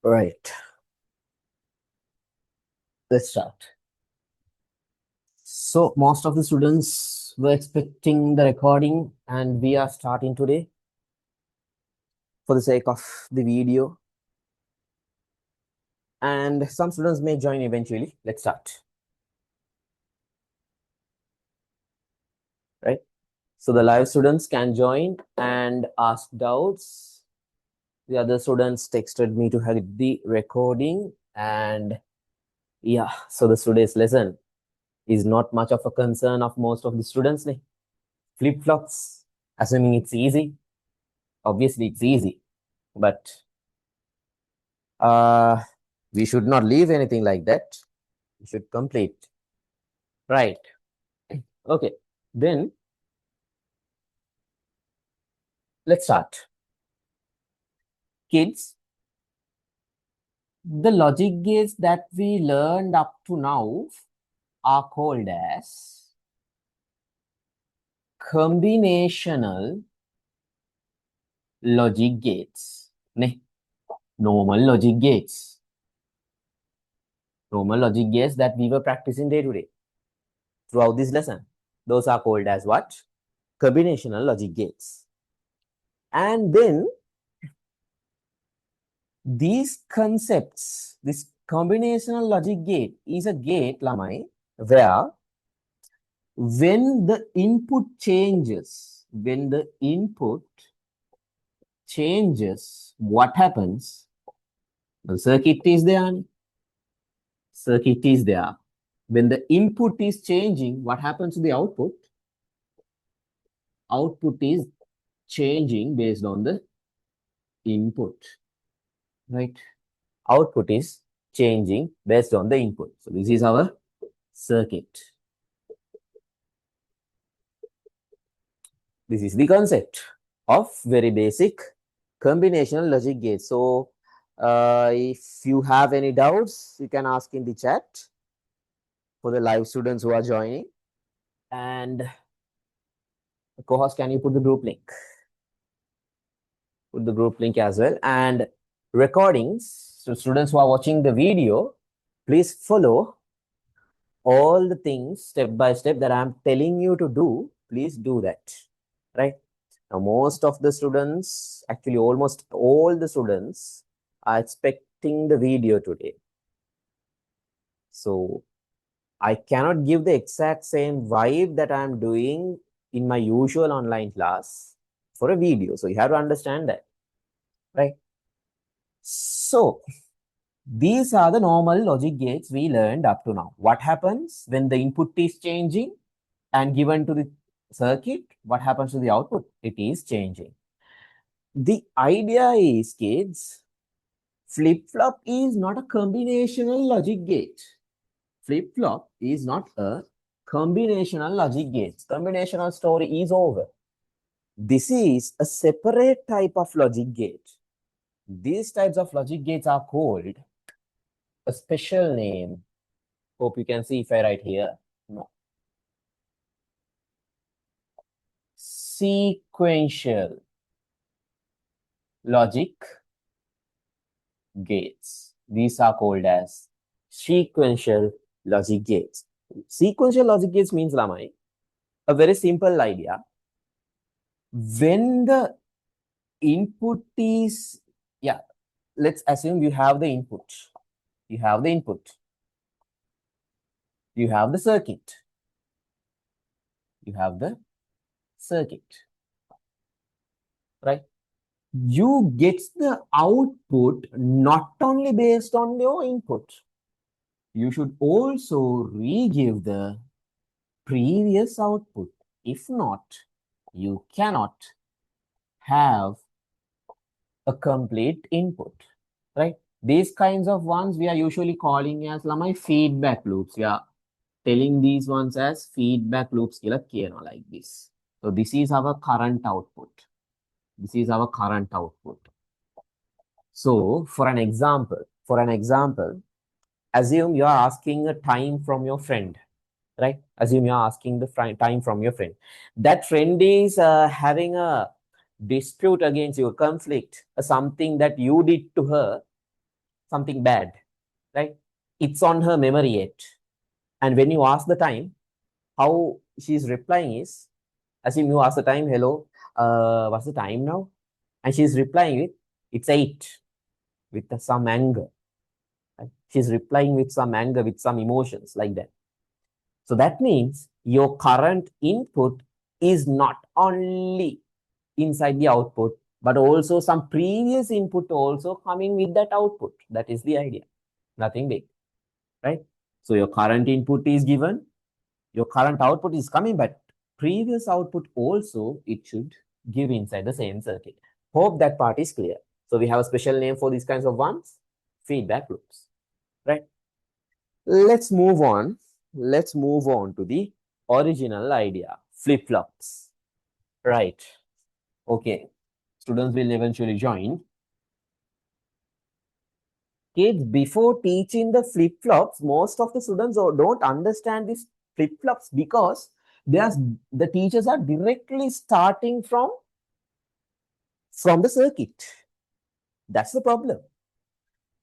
Right. Let's start. So most of the students were expecting the recording and we are starting today for the sake of the video. And some students may join eventually. Let's start. Right. So the live students can join and ask doubts. The other students texted me to have the recording, and yeah, so the today's lesson is not much of a concern of most of the students. Flip-flops, assuming it's easy. Obviously, it's easy, but we should not leave anything like that. We should complete. Right. Okay. Then let's start. Kids, the logic gates that we learned up to now are called as combinational logic gates. Normal logic gates. Normal logic gates that we were practicing day to day throughout this lesson. Those are called as what? Combinational logic gates. And then these concepts, this combinational logic gate is a gate, Lamai, where when the input changes, what happens? The circuit is there. Circuit is there. When the input is changing, what happens to the output? Output is changing based on the input, right? Output is changing based on the input. So this is our circuit. This is the concept of very basic combinational logic gate. So if you have any doubts, you can ask in the chat for the live students who are joining. And co-host, can you put the group link? Put the group link as well. And recordings, so students who are watching the video, please follow all the things step by step that I'm telling you to do. Please do that, right? Now, most of the students, actually almost all the students are expecting the video today. So I cannot give the exact same vibe that I'm doing in my usual online class for a video. So you have to understand that, right? So these are the normal logic gates we learned up to now. What happens when the input is changing and given to the circuit? What happens to the output? It is changing. The idea is, kids, flip-flop is not a combinational logic gate. Flip-flop is not a combinational logic gate. Combinational story is over. This is a separate type of logic gate. These types of logic gates are called a special name. Hope you can see if I write here. No. Sequential logic gates. These are called as sequential logic gates. Sequential logic gates means, Lamai, a very simple idea. When the input is, let's assume you have the input. You have the input. You have the circuit. You have the circuit, right? You get the output not only based on your input. You should also re-give the previous output. If not, you cannot have a complete input, right? These kinds of ones we are usually calling as Lamai feedback loops. We are telling these ones as feedback loops like this. So this is our current output. This is our current output. So for an example, assume you are asking a time from your friend, right? Assume you are asking the time from your friend. That friend is having a dispute against you, a conflict, something that you did to her, something bad, right? It's on her memory yet. And when you ask the time, how she's replying is, assume you ask the time, hello, what's the time now? And she's replying with, it's 8, with some anger. Right? She's replying with some anger, with some emotions like that. So that means your current input is not only inside the output, but also some previous input also coming with that output. That is the idea. Nothing big, right? So your current input is given, your current output is coming, but previous output also it should give inside the same circuit. Hope that part is clear. So we have a special name for these kinds of ones, feedback loops, right? Let's move on. Let's move on to the original idea, flip-flops, right? Okay, students will eventually join. Kids, before teaching the flip-flops, most of the students don't understand these flip-flops because the teachers are directly starting from the circuit. That's the problem.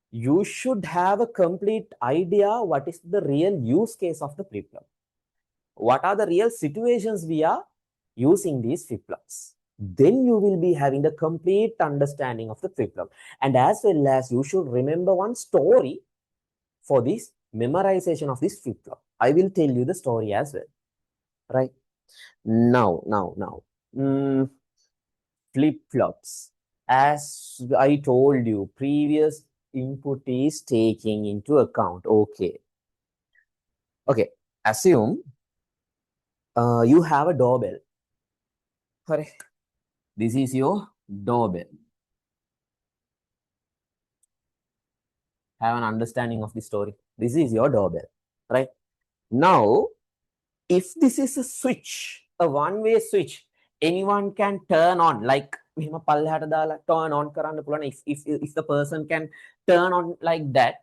You should have a complete idea what is the real use case of the flip-flop. What are the real situations we are using these flip-flops? Then you will be having the complete understanding of the flip-flop. And as well as you should remember one story for this memorization of this flip-flop. I will tell you the story as well, right? Now, flip-flops. As I told you, previous input is taking into account. Okay. Assume you have a doorbell. Correct. This is your doorbell. Have an understanding of the story. This is your doorbell, right? Now, if this is a switch, a one-way switch, anyone can turn on, like turn on කරන්න පුළුවන්. If the person can turn on like that,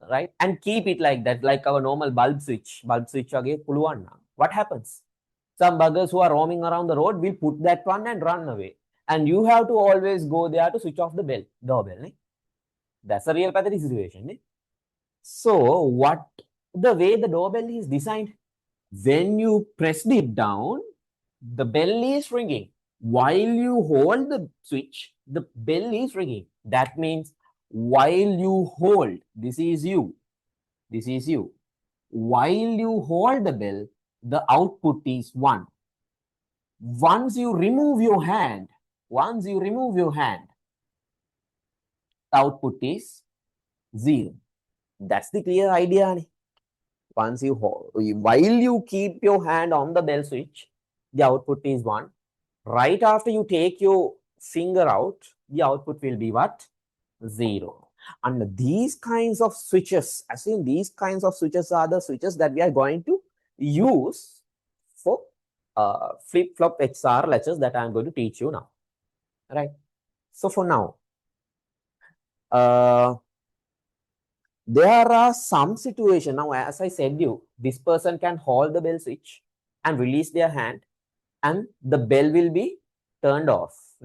right, and keep it like that, like our normal bulb switch වගේ පුළුවන් නම්, what happens? Some buggers who are roaming around the road will put that one and run away, and you have to always go there to switch off the doorbell. Ne? That's a real pathetic situation. Ne? So what the way the doorbell is designed, when you pressed it down, the bell is ringing. While you hold the switch, the bell is ringing. That means while you hold, this is you. While you hold the bell, the output is 1. Once you remove your hand, the output is 0. That's the clear idea. Once you hold, while you keep your hand on the bell switch, the output is 1. Right after you take your finger out, the output will be what? 0. And these kinds of switches, assume these kinds of switches are the switches that we are going to use for flip-flop XR latches that I am going to teach you now, right? So for now, there are some situations. Now, as I said you, this person can hold the bell switch and release their hand, and the bell will be turned off.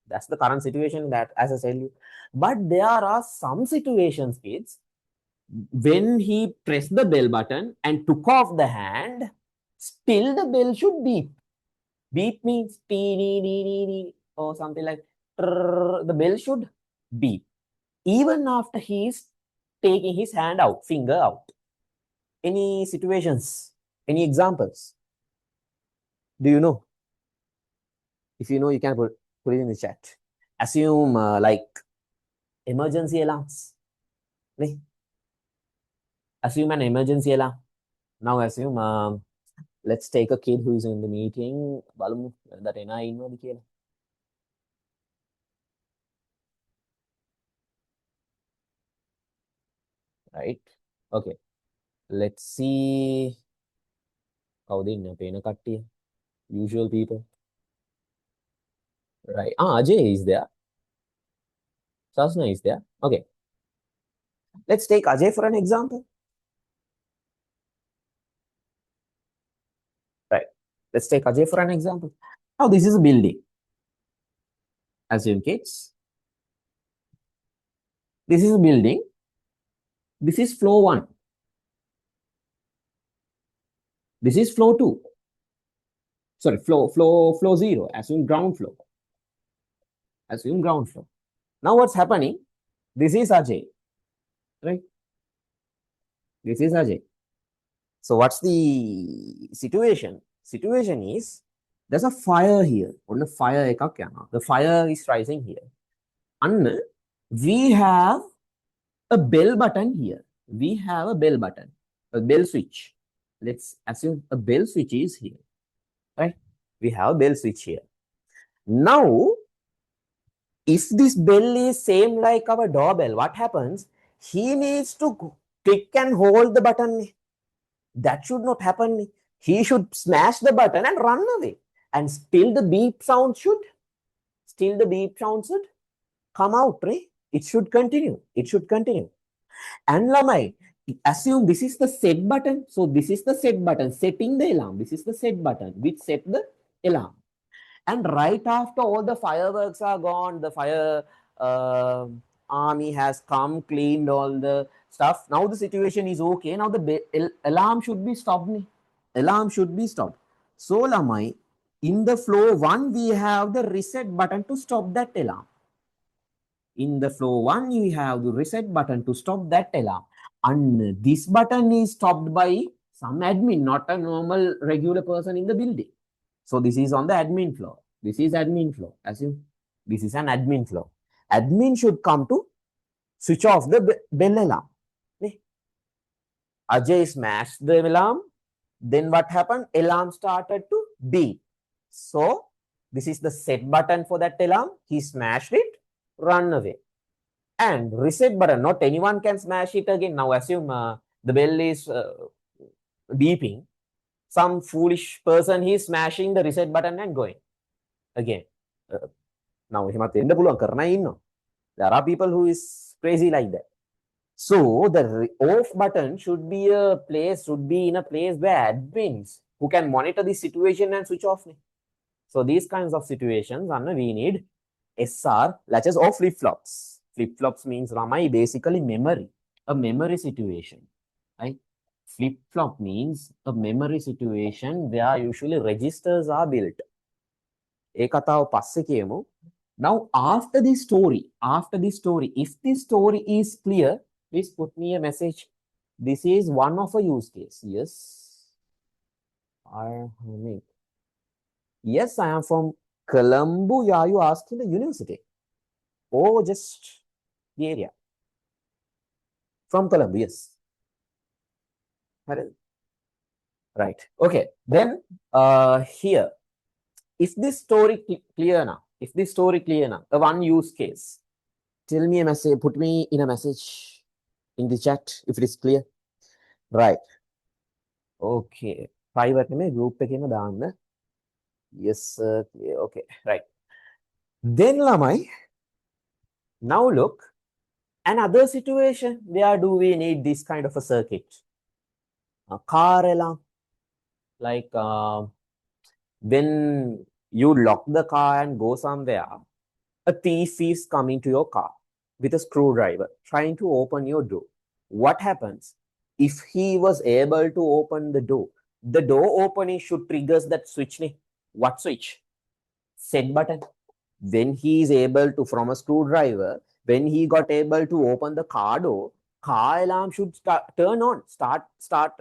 That's the current situation that, as I said you. But there are some situations, kids, when he pressed the bell button and took off the hand, still the bell should beep. Beep means or something like the bell should beep even after he is taking his hand out, finger out. Any situations? Any examples? Do you know? If you know, you can put it in the chat. Assume like emergency alarms. Assume an emergency alarm. Now assume let's take a kid who is in the meeting. Right? Okay. Let's see. Usual people. Right. Ajay is there. Sasna is there. Okay. Let's take Ajay for an example. Right. Let's take Ajay for an example. Now, this is a building. Assume kids. This is a building. This is floor 1. This is floor 2. Sorry, floor 0. Assume ground floor. Assume ground floor. Now what's happening? This is Ajay, right? This is Ajay. So what's the situation? Situation is there's a fire here. On the fire, the fire is rising here. And we have a bell button here. We have a bell button, a bell switch. Let's assume a bell switch is here, right? We have a bell switch here. Now, if this bell is same like our doorbell, what happens? He needs to click and hold the button. That should not happen. He should smash the button and run away. And still the beep sound should come out, right? It should continue. It should continue. And Lamai, assume this is the set button. So this is the set button, setting the alarm. This is the set button, which set the alarm. And right after all the fireworks are gone, the fire army has come, cleaned all the stuff. Now the situation is okay. Now the alarm should be stopped. Alarm should be stopped. So Lamai, in the flow 1, we have the reset button to stop that alarm. In the flow 1, you have the reset button to stop that alarm. And this button is stopped by some admin, not a normal regular person in the building. So this is on the admin floor. This is admin floor. Assume this is an admin floor. Admin should come to switch off the bell alarm. Ajay smashed the alarm. Then what happened? Alarm started to beep. So this is the set button for that alarm. He smashed it, run away. And reset button, not anyone can smash it again. Now assume the bell is beeping. Some foolish person, he is smashing the reset button and going again. Now there are people who is crazy like that. So the off button should be in a place where admins who can monitor the situation and switch off. So these kinds of situations, we need SR latches or flip-flops. Flip-flops means Ramai basically memory, a memory situation, right? Flip-flop means a memory situation where usually registers are built. Now, after this story, if this story is clear, please put me a message. This is one of a use case. Yes. Yes, I am from Colombo. Yeah, you asking the university? Or just the area? From Colombo, yes. Right. Okay. Then here, if this story clear now, one use case, tell me a message, put me in a message in the chat if it is clear. Right. Okay. Private group yes, sir. Okay. Right. Then Lamai, now look, another situation, where do we need this kind of a circuit? A car alarm, like when you lock the car and go somewhere, a thief is coming to your car with a screwdriver trying to open your door. What happens? If he was able to open the door opening should trigger that switch. What switch? Set button. When he is able to, from a screwdriver, when he got able to open the car door, car alarm should turn on,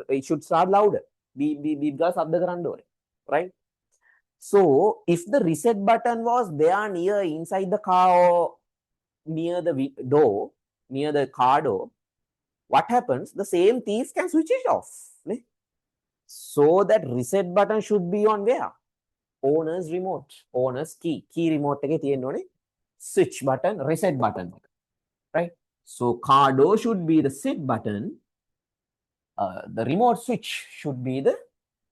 it should start louder. Right? So if the reset button was there near inside the car or near the door, near the car door, what happens? The same thief can switch it off. So that reset button should be on where? Owner's remote, owner's key remote switch button, reset button, right? So car door should be the set button, the remote switch should be the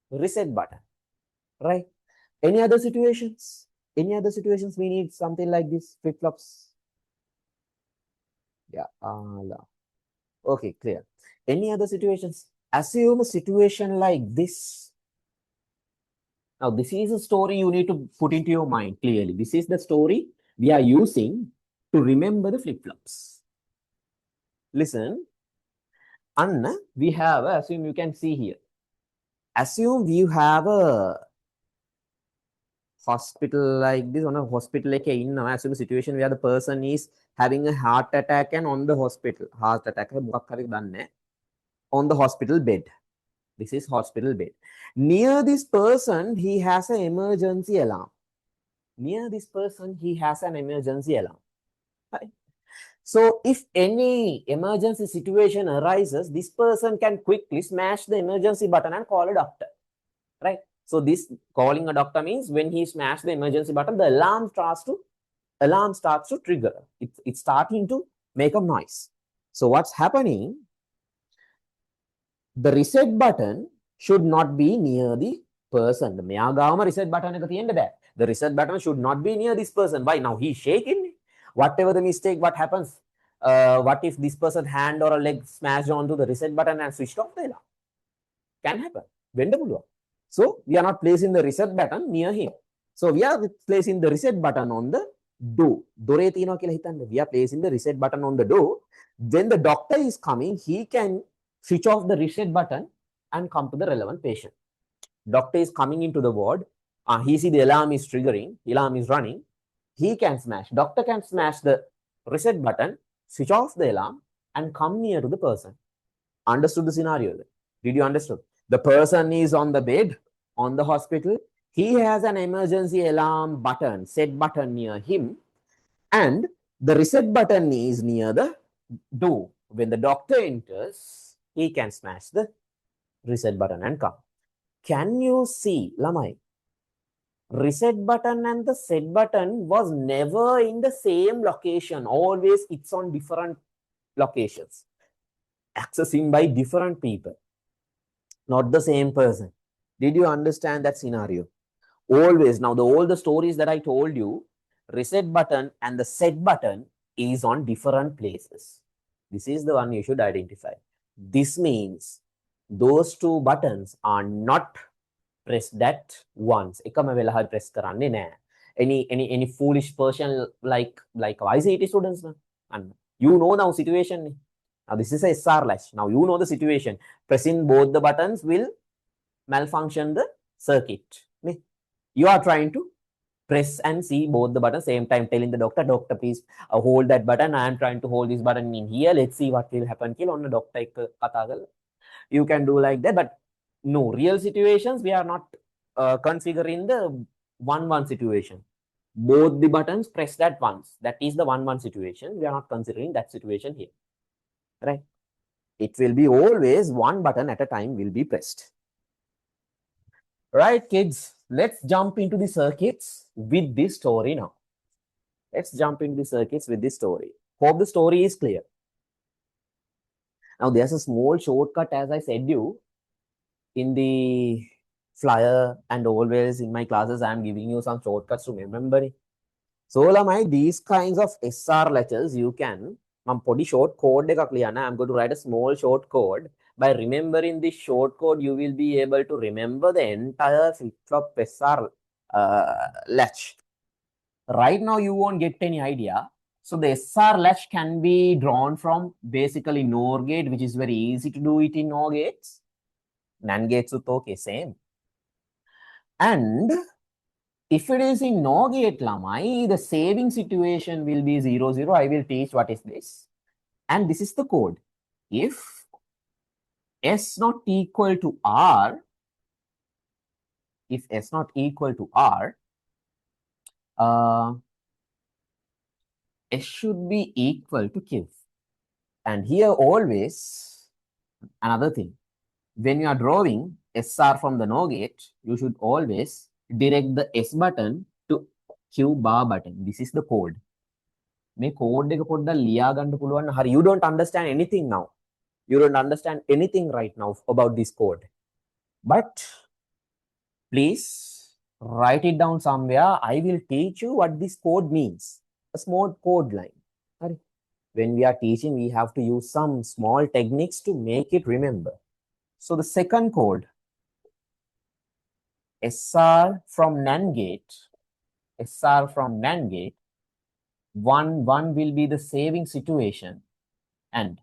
reset button, right? Any other situations? Any other situations we need something like this, flip-flops? Yeah, okay, clear. Any other situations? Assume a situation like this. Now, this is a story you need to put into your mind clearly. This is the story we are using to remember the flip-flops. listen. Anna, we have, assume you can see here. Assume you have a hospital like this. On a hospital like in assume a situation where the person is having a heart attack and on the hospital. Heart attack on the hospital bed. This is hospital bed. Near this person, he has an emergency alarm. Near this person, he has an emergency alarm. Right? So if any emergency situation arises, this person can quickly smash the emergency button and call a doctor. Right? So this calling a doctor means when he smashes the emergency button, the alarm starts to trigger. It's starting to make a noise. So what's happening? The reset button should not be near the person. The reset button at the end of that. The reset button should not be near this person. Why? Now he's shaking. Whatever the mistake, what happens? What if this person's hand or a leg smashed onto the reset button and switched off the alarm? Can happen. So we are not placing the reset button near him. So we are placing the reset button on the door. We are placing the reset button on the door. When the doctor is coming, he can switch off the reset button and come to the relevant patient. Doctor is coming into the ward. He see the alarm is triggering. Alarm is running. He can smash. Doctor can smash the reset button, switch off the alarm, and come near to the person. Understood the scenario? Did you understand? The person is on the bed, on the hospital. He has an emergency alarm button, set button near him, and the reset button is near the door. When the doctor enters, he can smash the reset button and come. Can you see, Lamai? Reset button and the set button was never in the same location. Always it's on different locations. Accessing by different people. Not the same person. Did you understand that scenario? Always. Now, all the stories that I told you, reset button and the set button is on different places. This is the one you should identify. This means those two buttons are not pressed at once. Press any foolish person like ICT students. And you know now situation. Now this is a SR latch. Now you know the situation. Pressing both the buttons will malfunction the circuit. You are trying to press and see both the buttons same time, telling the doctor, please hold that button. I am trying to hold this button in here. Let's see what will happen. You can do like that, but no, real situations, we are not configuring the 1-1 situation. Both the buttons pressed at once. That is the 1-1 situation. We are not considering that situation here. Right? It will be always one button at a time will be pressed. Right, kids? Let's jump into the circuits with this story now. Let's jump into the circuits with this story. Hope the story is clear. Now, there's a small shortcut, as I said you, in the flyer, and always in my classes, I'm giving you some shortcuts to remember. So, Lamai, these kinds of SR latches, you can, I'm short code, I'm going to write a small short code. By remembering this short code, you will be able to remember the entire flip-flop SR latch. Right now, you won't get any idea. So the SR latch can be drawn from basically NOR gate, which is very easy to do it in NOR gates. NAND gates are okay, same. And if it is in NOR gate, Lamai, the saving situation will be 0, 0. I will teach what is this. And this is the code. If S not equal to R, if S not equal to R, S should be equal to Q. And here always, another thing, when you are drawing SR from the NOR gate, you should always direct the S button to Q bar button. This is the code. You don't understand anything now. You don't understand anything right now about this code. But please write it down somewhere. I will teach you what this code means. A small code line. When we are teaching, we have to use some small techniques to make it remember. So the second code, SR from NAND gate, SR from NAND gate, 1, 1 will be the saving situation, and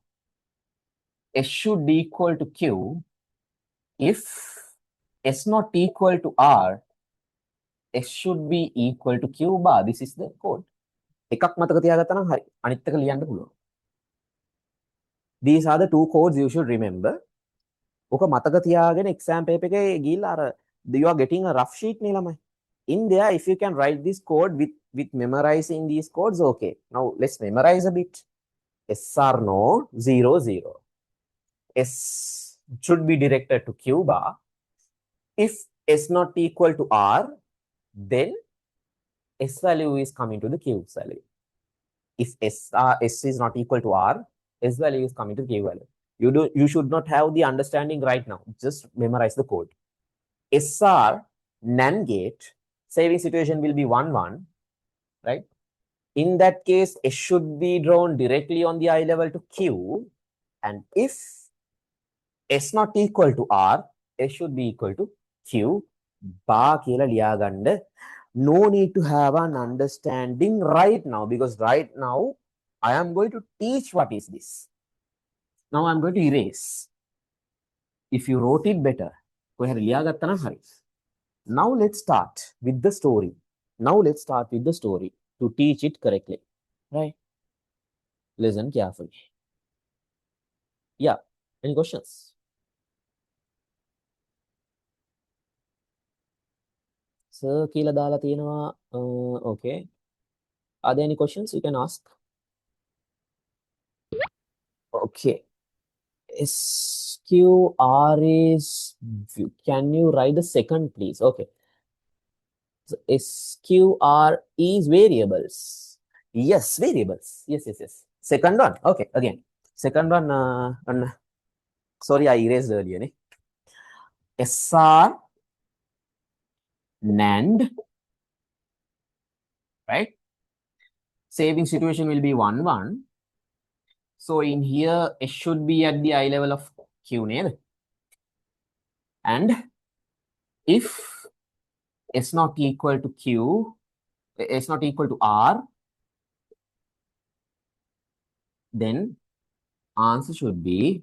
S should be equal to Q. If S not equal to R, S should be equal to Q bar. This is the code. එකක් මතක තියාගත්තා නම් හරි. අනිත් එක ලියන්න පුළුවන්. These are the two codes you should remember. ඔක මතක තියාගෙන exam paper එකේ ගිහිල්ලා අර you are getting a rough sheet නේ ළමයි. In there, if you can write this code with memorizing these codes, okay. Now let's memorize a bit. SR NOR 0 0. S should be directed to Q bar. If S not equal to R, then S value is coming to the Q value. If S is not equal to R, S value is coming to Q value. You should not have the understanding right now. Just memorize the code. SR NAND gate, saving situation will be 1 1, right? In that case, S should be drawn directly on the eye level to Q. And if S not equal to R, S should be equal to Q bar කියලා ලියා ගන්න. No need to have an understanding right now, because right now I am going to teach what is this. Now I'm going to erase. If you wrote it better, now let's start with the story. To teach it correctly. Right? Listen carefully. Yeah. Any questions? Sir, කියලා දාලා තියෙනවා. Okay. Are there any questions you can ask? Okay. SQR is, can you write the second, please? Okay. So SQR is variables. Yes, variables. Yes. Second one. Okay, again. Second one, sorry, I erased earlier. Ne? SR NAND, right? Saving situation will be 1 1. So in here, S should be at the eye level of Q, ne? And if S not equal to Q, S not equal to R, then answer should be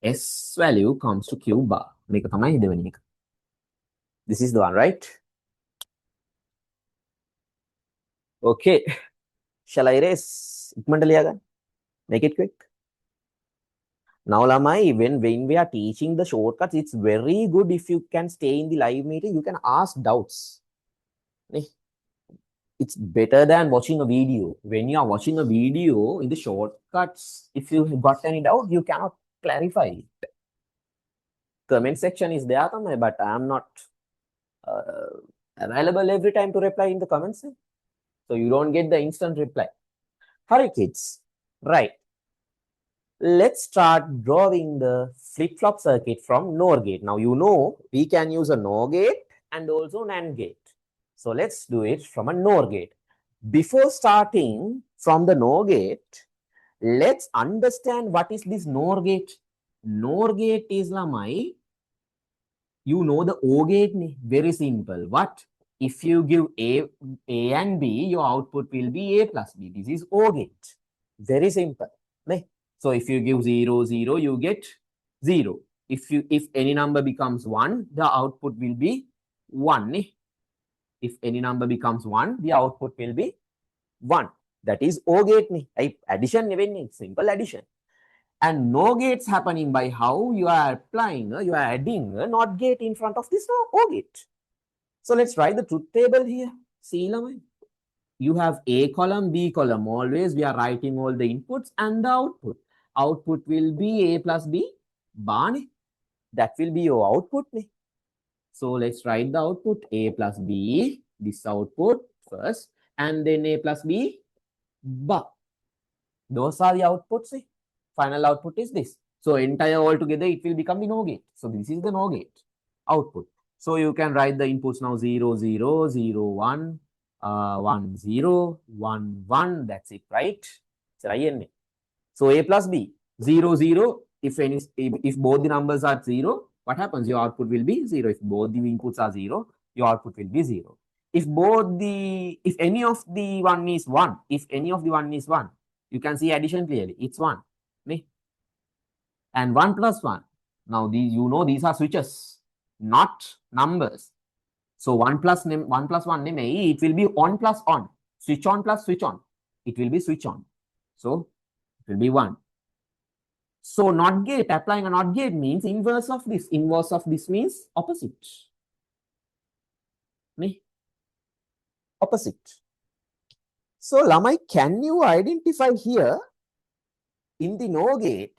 S value comes to Q bar. This is the one, right? Okay. Shall I erase? Make it quick. Now, lamai, when we are teaching the shortcuts, it's very good if you can stay in the live meeting. You can ask doubts. It's better than watching a video. When you are watching a video in the shortcuts, if you got any doubt, you cannot clarify it. Comment section is there, but I am not available every time to reply in the comments. So you don't get the instant reply. Hurry, kids. Right. Let's start drawing the flip-flop circuit from NOR gate. Now, you know, we can use a NOR gate and also NAND gate. So let's do it from a NOR gate. Before starting from the NOR gate, let's understand what is this NOR gate. NOR gate is lamai, you know the O gate, very simple. What? If you give A and B, your output will be A plus B. This is O gate. Very simple. So if you give 0, 0, you get 0. If any number becomes 1, the output will be 1. If any number becomes 1, the output will be 1. That is O gate. Addition, simple addition. And NOR gates happening by how you are applying, you are adding a NOT gate in front of this O gate. So let's write the truth table here. See, you have A column, B column. Always we are writing all the inputs and the output. Output will be A plus B bar. That will be your output. So let's write the output A plus B, this output first, and then A plus B bar. Those are the outputs. Final output is this. So entire altogether it will become the NOR gate. So this is the NOR gate output. So you can write the inputs now 0, 0, 0, 1, 1, 0, 1, 1. That's it, right? So A plus B, 0, 0. If both the numbers are 0, what happens? Your output will be 0. If both the inputs are 0, your output will be 0. If any of the one is 1, you can see addition clearly. It's 1. and 1 plus 1. Now, these, you know, these are switches, not numbers. So 1 plus 1 name, it will be on plus on. Switch on plus switch on. It will be switch on. So it will be 1. So NOT gate, applying a NOT gate means inverse of this. Inverse of this means opposite. Opposite. So Lamai, can you identify here in the NOR gate,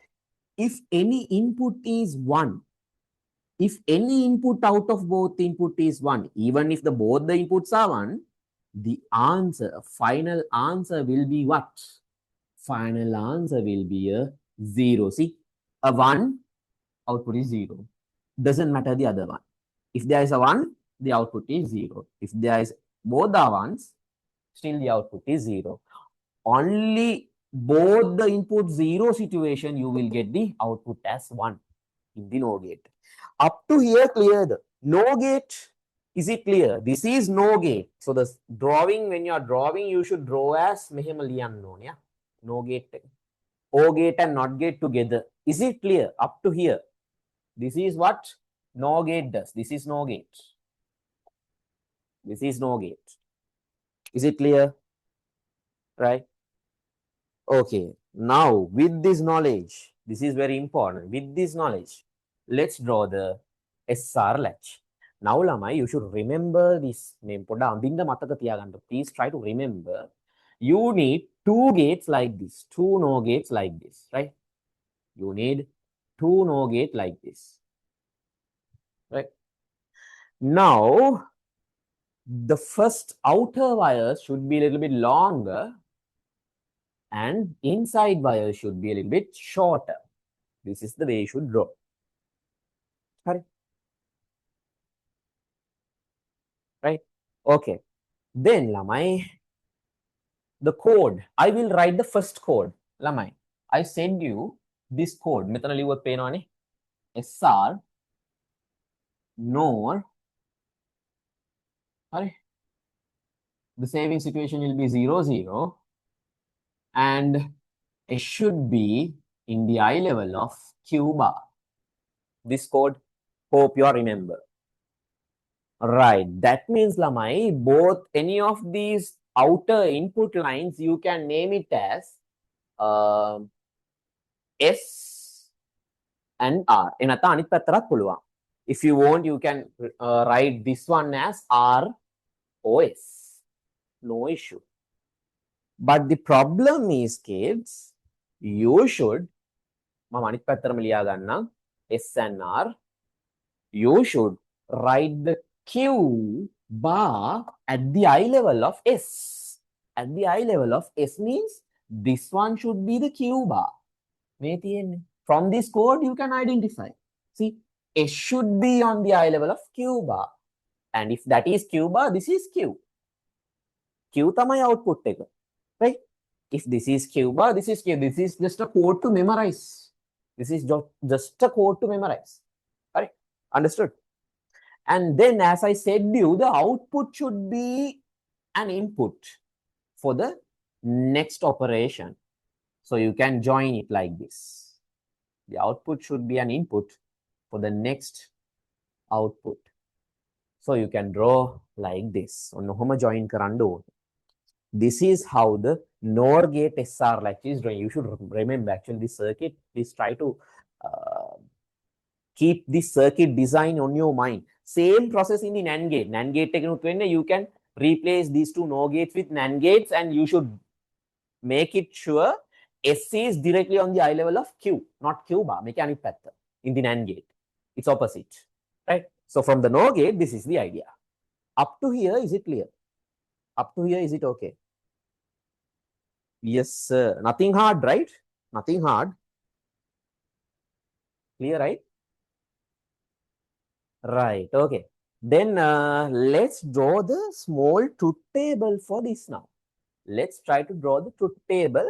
if any input is 1, if any input out of both input is 1, even if both the inputs are 1, the answer, final answer will be what? Final answer will be a 0. See, a 1, output is 0. Doesn't matter the other one. If there is a 1, the output is 0. If there is both the ones, still the output is 0. Only both the input 0 situation, you will get the output as 1 in the NOR gate. Up to here, clear the NOR gate. Is it clear? This is NOR gate. So the drawing, when you are drawing, you should draw as mehema liyanna one, yeah. NOR gate, OR gate and NOT gate together. Is it clear? Up to here. This is what NOR gate does. This is NOR gate. This is NOR gate. Is it clear? Right? Okay. Now, with this knowledge, this is very important. With this knowledge, let's draw the SR latch. Now, Lamai, you should remember this name. Please try to remember. You need 2 gates like this, 2 NOR gates like this, right? You need 2 NOR gates like this, right? Now, the first outer wires should be a little bit longer and inside wires should be a little bit shorter. This is the way you should draw. Right? Okay. Then, Lamai, the code. I will write the first code. Lamai, I send you this code. Metana liwat peenawane. SR NOR. The saving situation will be 0, 0. And it should be in the I level of Q bar. This code, hope you remember. Right. That means, Lamai, both any of these outer input lines, you can name it as S and R. If you want, you can write this one as ROS. No issue. But the problem is, kids, you should, S and R, you should write the Q bar at the I level of S. At the I level of S means this one should be the Q bar. From this code, you can identify. See, S should be on the I level of Q bar. And if that is Q bar, this is Q. Q tamai output take. Right? If this is Q bar, this is Q. This is just a code to memorize. This is just a code to memorize. Right? Understood? And then, as I said you, the output should be an input for the next operation. So you can join it like this. The output should be an input for the next output. So you can draw like this. Join karando. This is how the NOR gate SR latch is drawing. You should remember actually this circuit. Please try to keep this circuit design on your mind. Same process in the NAND gate. NAND gate, you can replace these 2 NOR gates with NAND gates, and you should make it sure S is directly on the I level of Q, not Q bar. Mechanic pattern in the NAND gate. It's opposite. Right? So from the NOR gate, this is the idea. Up to here, is it clear? Up to here, is it okay? Yes, sir. Nothing hard, right? Nothing hard. Clear, right? Right. Okay. Then let's draw the small truth table for this now. Let's try to draw the truth table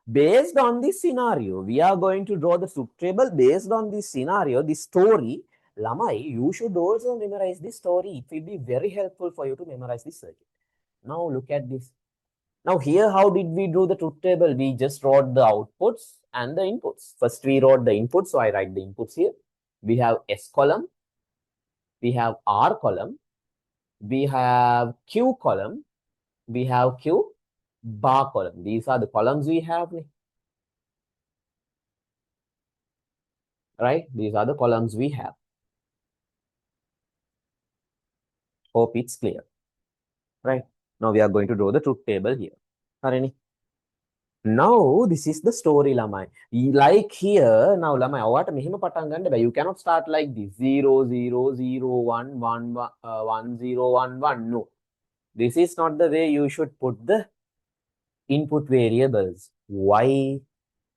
based on this scenario. We are going to draw the truth table based on this scenario, this story. Lamai, you should also memorize this story. It will be very helpful for you to memorize this circuit. Now look at this. Now here, how did we do the truth table? We just wrote the outputs and the inputs. First, we wrote the inputs. So I write the inputs here. We have S column. We have R column. We have Q column. We have Q bar column. These are the columns we have. Right? These are the columns we have. Hope it's clear. Right? Now we are going to draw the truth table here. Harini? Now this is the story, lamai. Like here, now lamai, awata mehima patan ganne bhai. You cannot start like this 0 0 0 1 1 1 0 1 1. No, this is not the way you should put the input variables. Why?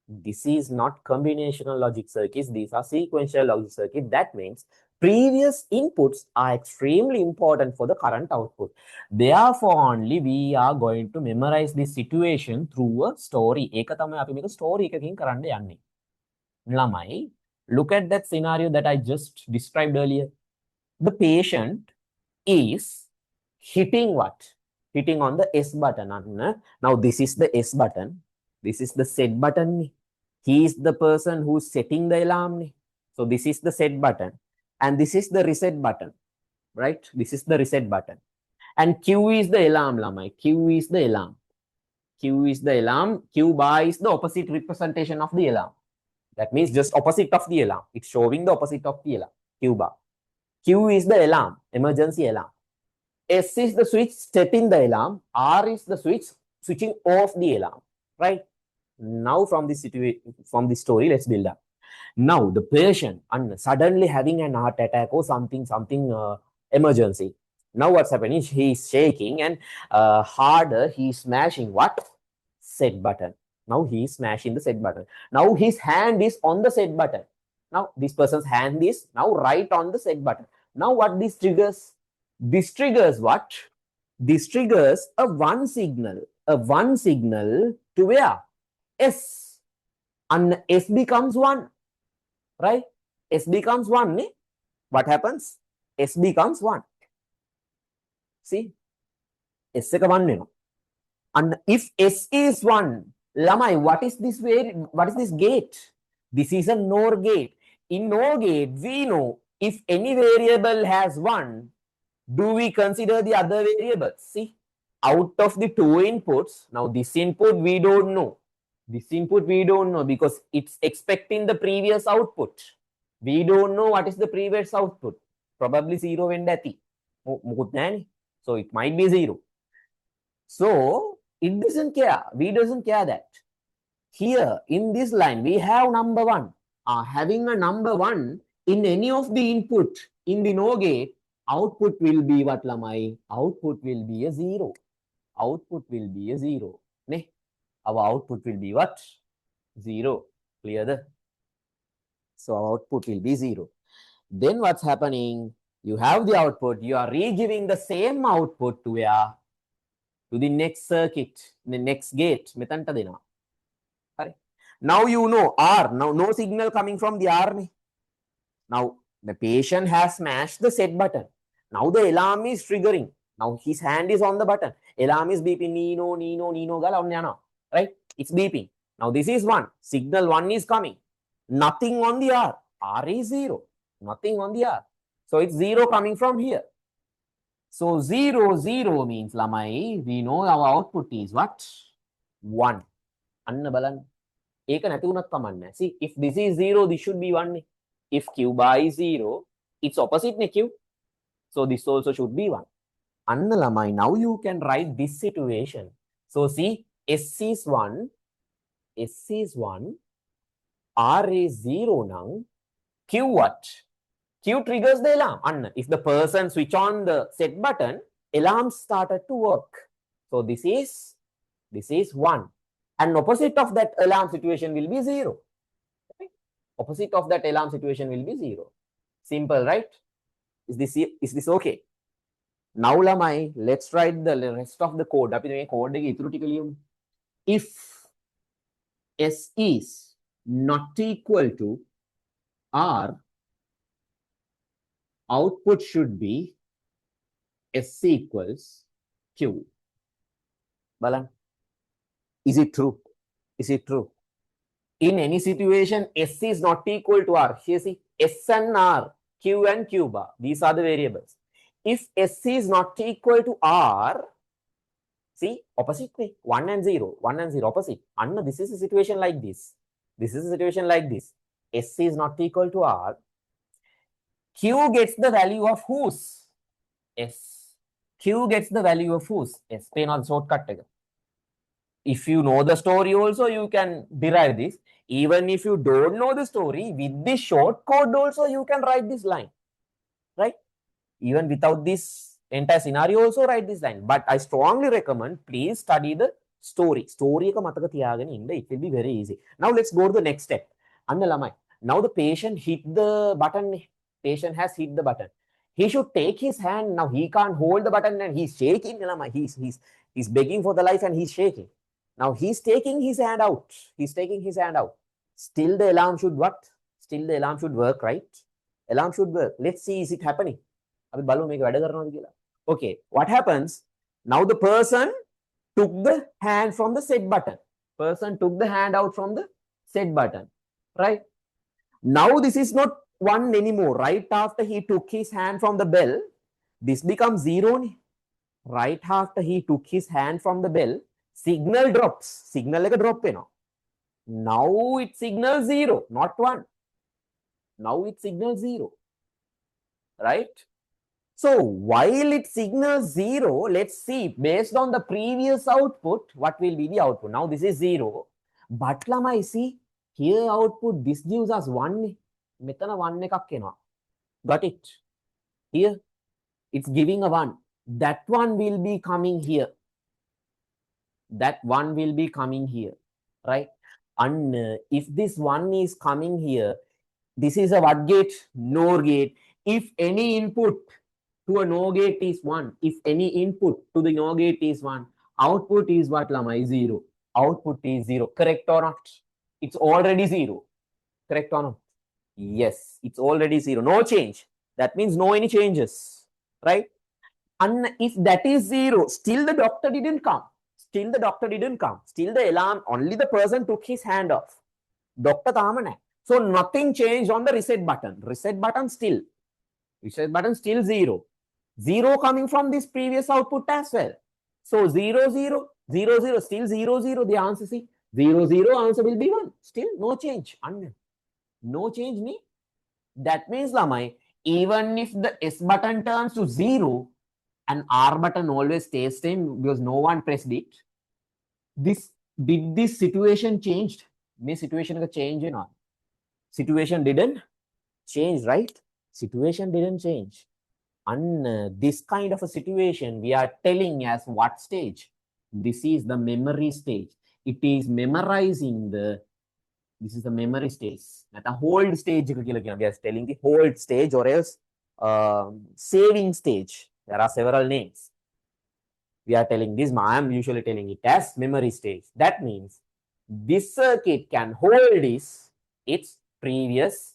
This is not combinational logic circuits. These are sequential logic circuits. That means previous inputs are extremely important for the current output. Therefore, only we are going to memorize this situation through a story. Eka තමයි අපි මේක story එකකින් කරන්න යන්නේ. ළමයි, look at that scenario that I just described earlier. The patient is hitting what? Hitting on the S button. Now, this is the S button. This is the set button. He is the person who's setting the alarm. So this is the set button. And this is the reset button. Right? This is the reset button. And Q is the alarm, lamai. Q is the alarm. Q is the alarm. Q bar is the opposite representation of the alarm. That means just opposite of the alarm. It's showing the opposite of the alarm. Q bar. Q is the alarm, emergency alarm. S is the switch setting the alarm. R is the switch switching off the alarm. Right? Now from this situation, from this story, let's build up. Now the patient suddenly having an heart attack or something emergency. Now what's happening? He's shaking and harder he's smashing what? Set button. Now he's smashing the set button. Now his hand is on the set button. Now this person's hand is now right on the set button. Now what this triggers? This triggers what? This triggers a one signal to where? S. And S becomes 1. Right? S becomes 1. What happens? S becomes 1. See? S එක 1 And if S is 1, lamai, what is this gate? This is a NOR gate. In NOR gate, we know if any variable has 1, do we consider the other variables? See? Out of the 2 inputs, now this input we don't know. This input we don't know because it's expecting the previous output. We don't know what is the previous output. Probably 0 වෙන්න ඇති. මොකුත් නැහැනේ. So it might be 0. So it doesn't care. We doesn't care that. Here in this line, we have number 1. Having a number 1 in any of the input in the NOR gate, output will be what, lamai? Output will be a 0. Output will be a 0. Ne? Our output will be what? 0. Clear? So our output will be 0. Then what's happening? You have the output. You are re-giving the same output to where? To the next circuit, the next gate. Now you know R. Now no signal coming from the R. Now the patient has smashed the set button. Now the alarm is triggering. Now his hand is on the button. Alarm is beeping. Nino, Nino, Nino, gala. Right? It's beeping. Now this is 1. Signal 1 is coming. Nothing on the R. R is 0. Nothing on the R. So it's 0 coming from here. So 0, 0 means, lamai, we know our output is what? 1. Anna balan. Eka නැති වුණත් කමක් නැහැ. See, if this is 0, this should be 1. If Q bar is 0, it's opposite Q. So this also should be 1. Anna lamai, now you can write this situation. So see, S is 1, S is 1, R is 0 now. Q what? Q triggers the alarm. And if the person switch on the set button, alarm started to work. So this is 1. And opposite of that alarm situation will be 0. Okay? Opposite of that alarm situation will be 0. Simple, right? Is this okay? Now lamai, let's write the rest of the code. If S is not equal to R, output should be S equals Q. Balan. Is it true? Is it true? In any situation, S is not equal to R. Here see, S and R, Q and Q bar. These are the variables. If S is not equal to R, see, opposite way, 1 and 0, 1 and 0, opposite. And this is a situation like this. This is a situation like this. S is not equal to R. Q gets the value of whose? S. Q gets the value of whose? S. Pay not shortcut. If you know the story also, you can derive this. Even if you don't know the story, with this short code also, you can write this line, right? Even without this entire scenario also write this line. But I strongly recommend, please study the story. Story ka mataka tiyagani inda, it will be very easy. Now let's go to the next step. Now the patient hit the button. Patient has hit the button. He should take his hand. Now he can't hold the button and he's shaking. He's begging for the life and he's shaking. Now he's taking his hand out. He's taking his hand out. Still the alarm should what? Still the alarm should work, right? Alarm should work. Let's see, is it happening? Okay, what happens? Now the person took the hand from the set button. Person took the hand out from the set button, right? Now this is not 1 anymore. Right after he took his hand from the bell, this becomes 0. Right after he took his hand from the bell, signal drops. Signal like a drop. Now it signals 0, not 1. Now it signals 0, right? So while it signals 0, let's see, based on the previous output, what will be the output? Now this is 0. But lamai, see, here output, this gives us 1. Metana 1 ekak enawa. Got it? Here, it's giving a 1. That one will be coming here. That one will be coming here, right? And if this one is coming here, this is a what gate? NOR gate. If any input to a NOR gate is 1, if any input to the NOR gate is 1, output is what, Lamai? 0. Output is 0. Correct or not? It's already 0. Correct or not? Yes, it's already 0. No change. That means no any changes, right? And if that is 0, still the doctor didn't come. Still the doctor didn't come. Still the alarm, only the person took his hand off. Doctor tamane. So nothing changed on the reset button. Reset button still. Reset button still 0. 0 coming from this previous output as well. So 0, 0, 0, 0, still 0, 0. The answer, see, 0, 0, answer will be 1. Still no change. No change me. That means, Lamai, even if the S button turns to 0, and R button always stays same because no one pressed it. Did this situation changed? May situation ka change or not? Situation didn't change, right? Situation didn't change. And this kind of a situation we are telling as what stage? This is the memory stage. It is memorizing the. This is the memory stage. At a hold stage, we are telling the hold stage or else saving stage. There are several names. We are telling this, I am usually telling it as memory stage. That means this circuit can hold its previous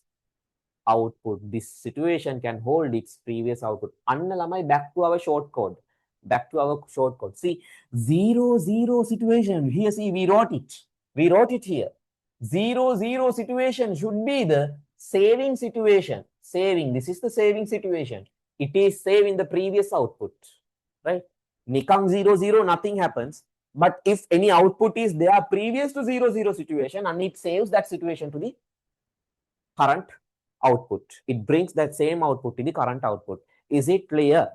output. This situation can hold its previous output. Annalamai, back to our short code. Back to our short code. See, 0, 0 situation. Here, see, we wrote it. We wrote it here. 0, 0 situation should be the saving situation. Saving. This is the saving situation. It is saving the previous output, right? Nikam 0, 0, nothing happens. But if any output is there previous to 0, 0 situation, and it saves that situation to the current output. It brings that same output to the current output. Is it clear?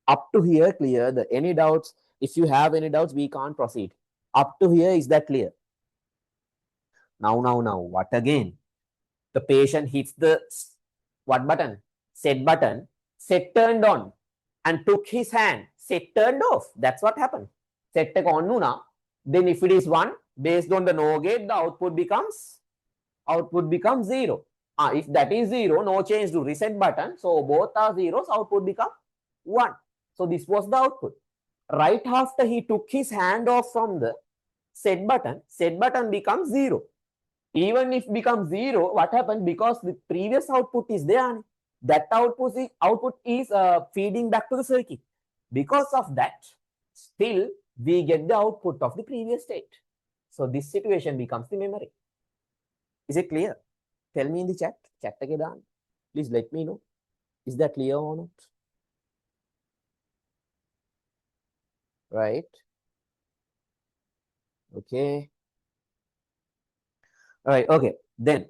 Up to here, clear. Any doubts? If you have any doubts, we can't proceed. Up to here, is that clear? Now, what again? The patient hits the what button? Set button. Set turned on and took his hand. Set turned off. That's what happened. Set on nuna. Then if it is 1, based on the NOR gate, the output becomes 0. If that is 0, no change to reset button. So both are zeros, output become 1. So this was the output. Right after he took his hand off from the set button becomes 0. Even if becomes 0, what happened? Because the previous output is there. That output is feeding back to the circuit. Because of that, still we get the output of the previous state. So this situation becomes the memory. Is it clear? Tell me in the chat. Chat again. Please let me know. Is that clear or not? Right. Okay. All right. Okay. Then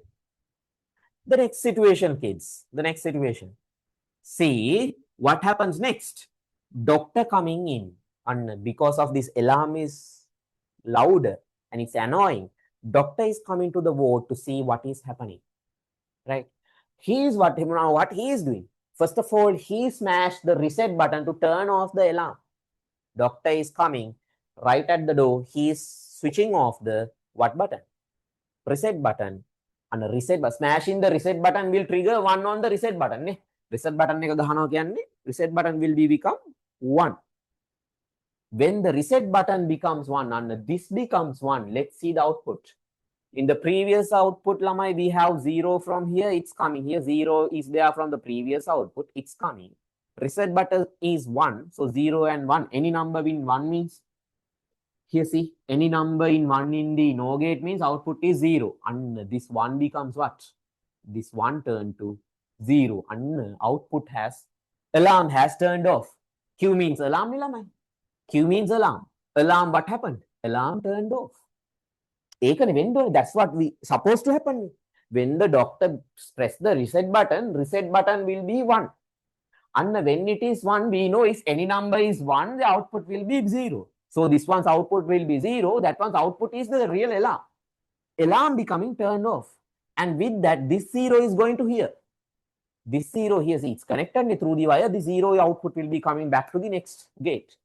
the next situation, kids. The next situation. See what happens next. Doctor coming in, and because of this alarm is louder and it's annoying, doctor is coming to the ward to see what is happening. Right? He is what he is doing. First of all, he smashed the reset button to turn off the alarm. Doctor is coming right at the door. He is switching off the what button? Reset button. And the reset button, smashing the reset button will trigger 1 on the reset button. Ne? Reset button එක ගහනවා කියන්නේ reset button will be become 1. When the reset button becomes 1 and this becomes 1, let's see the output. In the previous output, lamai, we have 0 from here, it's coming here. 0 is there from the previous output, it's coming. Reset button is 1, so 0 and 1. Any number in 1 means, here see, any number in 1 in the NOR gate means output is 0. And this 1 becomes what? This 1 turned to 0. And output has, alarm has turned off. Q means alarm, lamai. Q means alarm. Alarm, what happened? Alarm turned off. That's what we supposed to happen. When the doctor press the reset button will be 1. And when it is 1, we know if any number is 1, the output will be 0. So this one's output will be 0. That one's output is the real alarm. Alarm becoming turned off. And with that, this 0 is going to here. This 0 here, see, it's connected through the wire. The 0 output will be coming back to the next gate.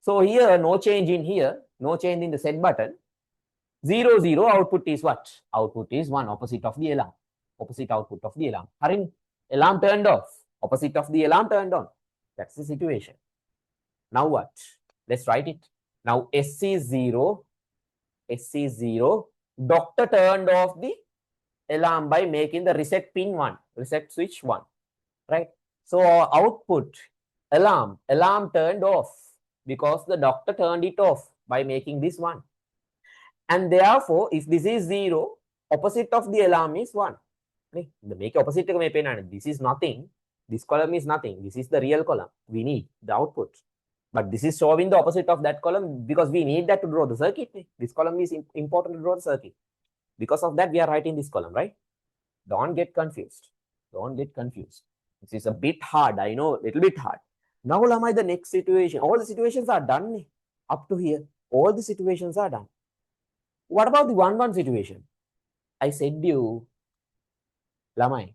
So here, no change in here, no change in the set button. 0, 0, output is what? Output is 1, opposite of the alarm. Opposite output of the alarm. Alarm turned off. Opposite of the alarm turned on. That's the situation. Now what? Let's write it. Now S is 0. S is 0. Doctor turned off the alarm by making the reset pin 1. Reset switch 1. Right? So output, alarm turned off because the doctor turned it off by making this 1. And therefore, if this is 0, opposite of the alarm is 1. Okay? The make opposite, this is nothing. This column is nothing. This is the real column. We need the output. But this is showing the opposite of that column because we need that to draw the circuit. This column is important to draw the circuit. Because of that, we are writing this column, right? Don't get confused. Don't get confused. This is a bit hard. I know, a little bit hard. Now, Lamai, the next situation. All the situations are done up to here. All the situations are done. What about the 1-1 situation? I said you, Lamai,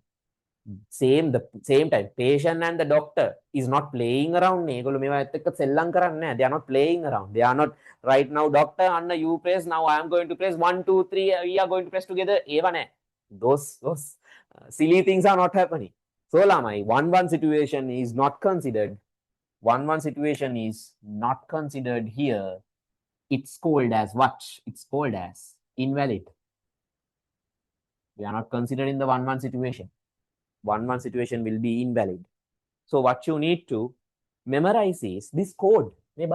same time, patient and the doctor is not playing around. They are not playing around. They are not right now, doctor, and you press. Now I am going to press 1, 2, 3. We are going to press together. Those silly things are not happening. So, Lamai, 1-1 situation is not considered. 1-1 situation is not considered here. It's called as what? It's called as invalid. We are not considering the 1-1 situation. 1-1 situation will be invalid. So what you need to memorize is this code. Now,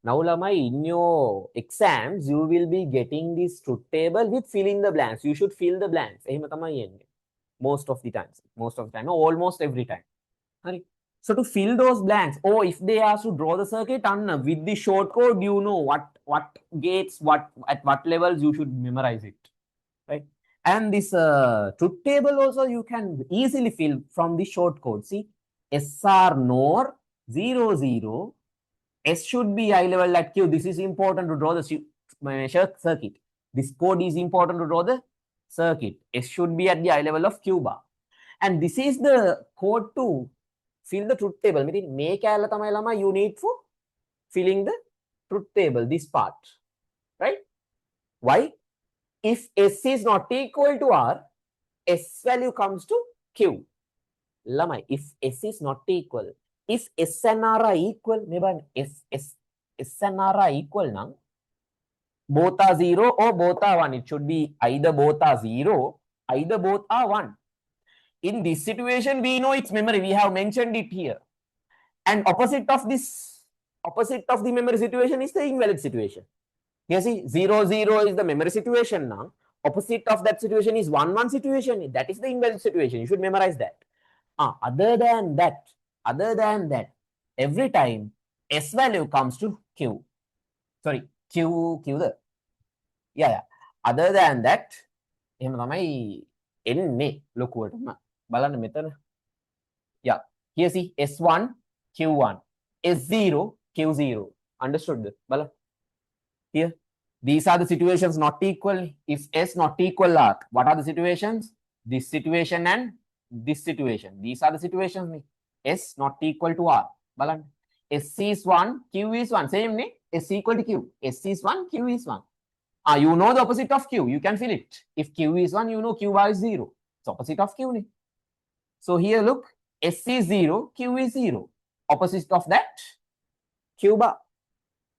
Lamai, in your exams, you will be getting this truth table with fill in the blanks. You should fill the blanks. Most of the time, almost every time. So to fill those blanks, or if they ask to draw the circuit, with the short code, you know what gates, at what levels you should memorize it, right? And this truth table also you can easily fill from the short code. See, SR NOR 00, S should be eye level at Q. This is important to draw the circuit. This code is important to draw the circuit. S should be at the eye level of Q bar. And this is the code to fill the truth table. You need for filling the truth table, this part, right? Why? If S is not equal to R, S value comes to Q. Lamai, if S is not equal, if S and R are equal, S and R are equal now, both are 0 or both are 1. It should be either both are 0, either both are 1. In this situation, we know its memory. We have mentioned it here. And opposite of the memory situation is the invalid situation. Here see 0, 0 is the memory situation now. Opposite of that situation is 1, 1 situation. That is the invalid situation. You should memorize that. Other than that, every time S value comes to Q. Sorry, Q the. Yeah. Other than that, එහෙම තමයි එන්නේ ලොකුවටම. බලන්න මෙතන. Yeah. Here see S1, Q1. S0, Q0. Understood? Bala. Here. These are the situations not equal. If S not equal are, what are the situations? This situation and this situation. These are the situations. S not equal to R. Balan. S is 1, Q is 1. Same ne? S equal to Q. S is 1, Q is 1. You know the opposite of Q. You can fill it. If Q is 1, you know Q bar is 0. It's opposite of Q. Ne? So here look, S is 0, Q is 0. Opposite of that, Q bar.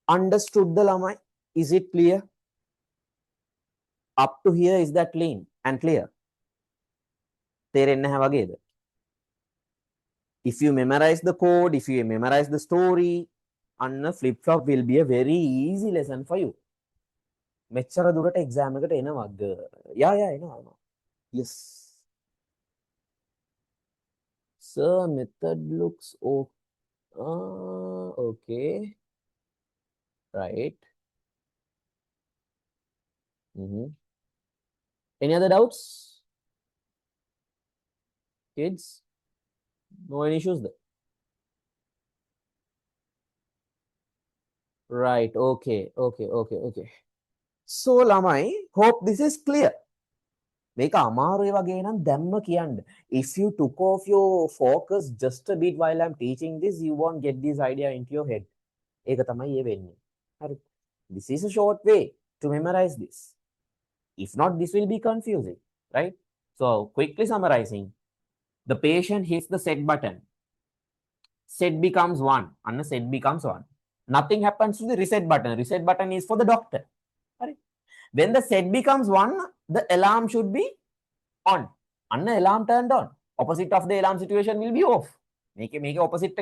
Understood the lamai? Is it clear? Up to here, is that clean and clear? If you memorize the code, if you memorize the story, and flip-flop will be a very easy lesson for you. මෙච්චර දුරට exam එකට එනවද? එනවා. Yes. Sir, method looks okay. Right. Any other doubts? Kids? No any issues there? Right. Okay. So, lamai, hope this is clear. If you took off your focus just a bit while I'm teaching this, you won't get this idea into your head. This is a short way to memorize this. If not, this will be confusing, right? So, quickly summarizing, the patient hits the set button. Set becomes 1, and set becomes 1. Nothing happens to the reset button. Reset button is for the doctor. Right? When the set becomes 1, the alarm should be on. And the alarm turned on. Opposite of the alarm situation will be off. Make it opposite.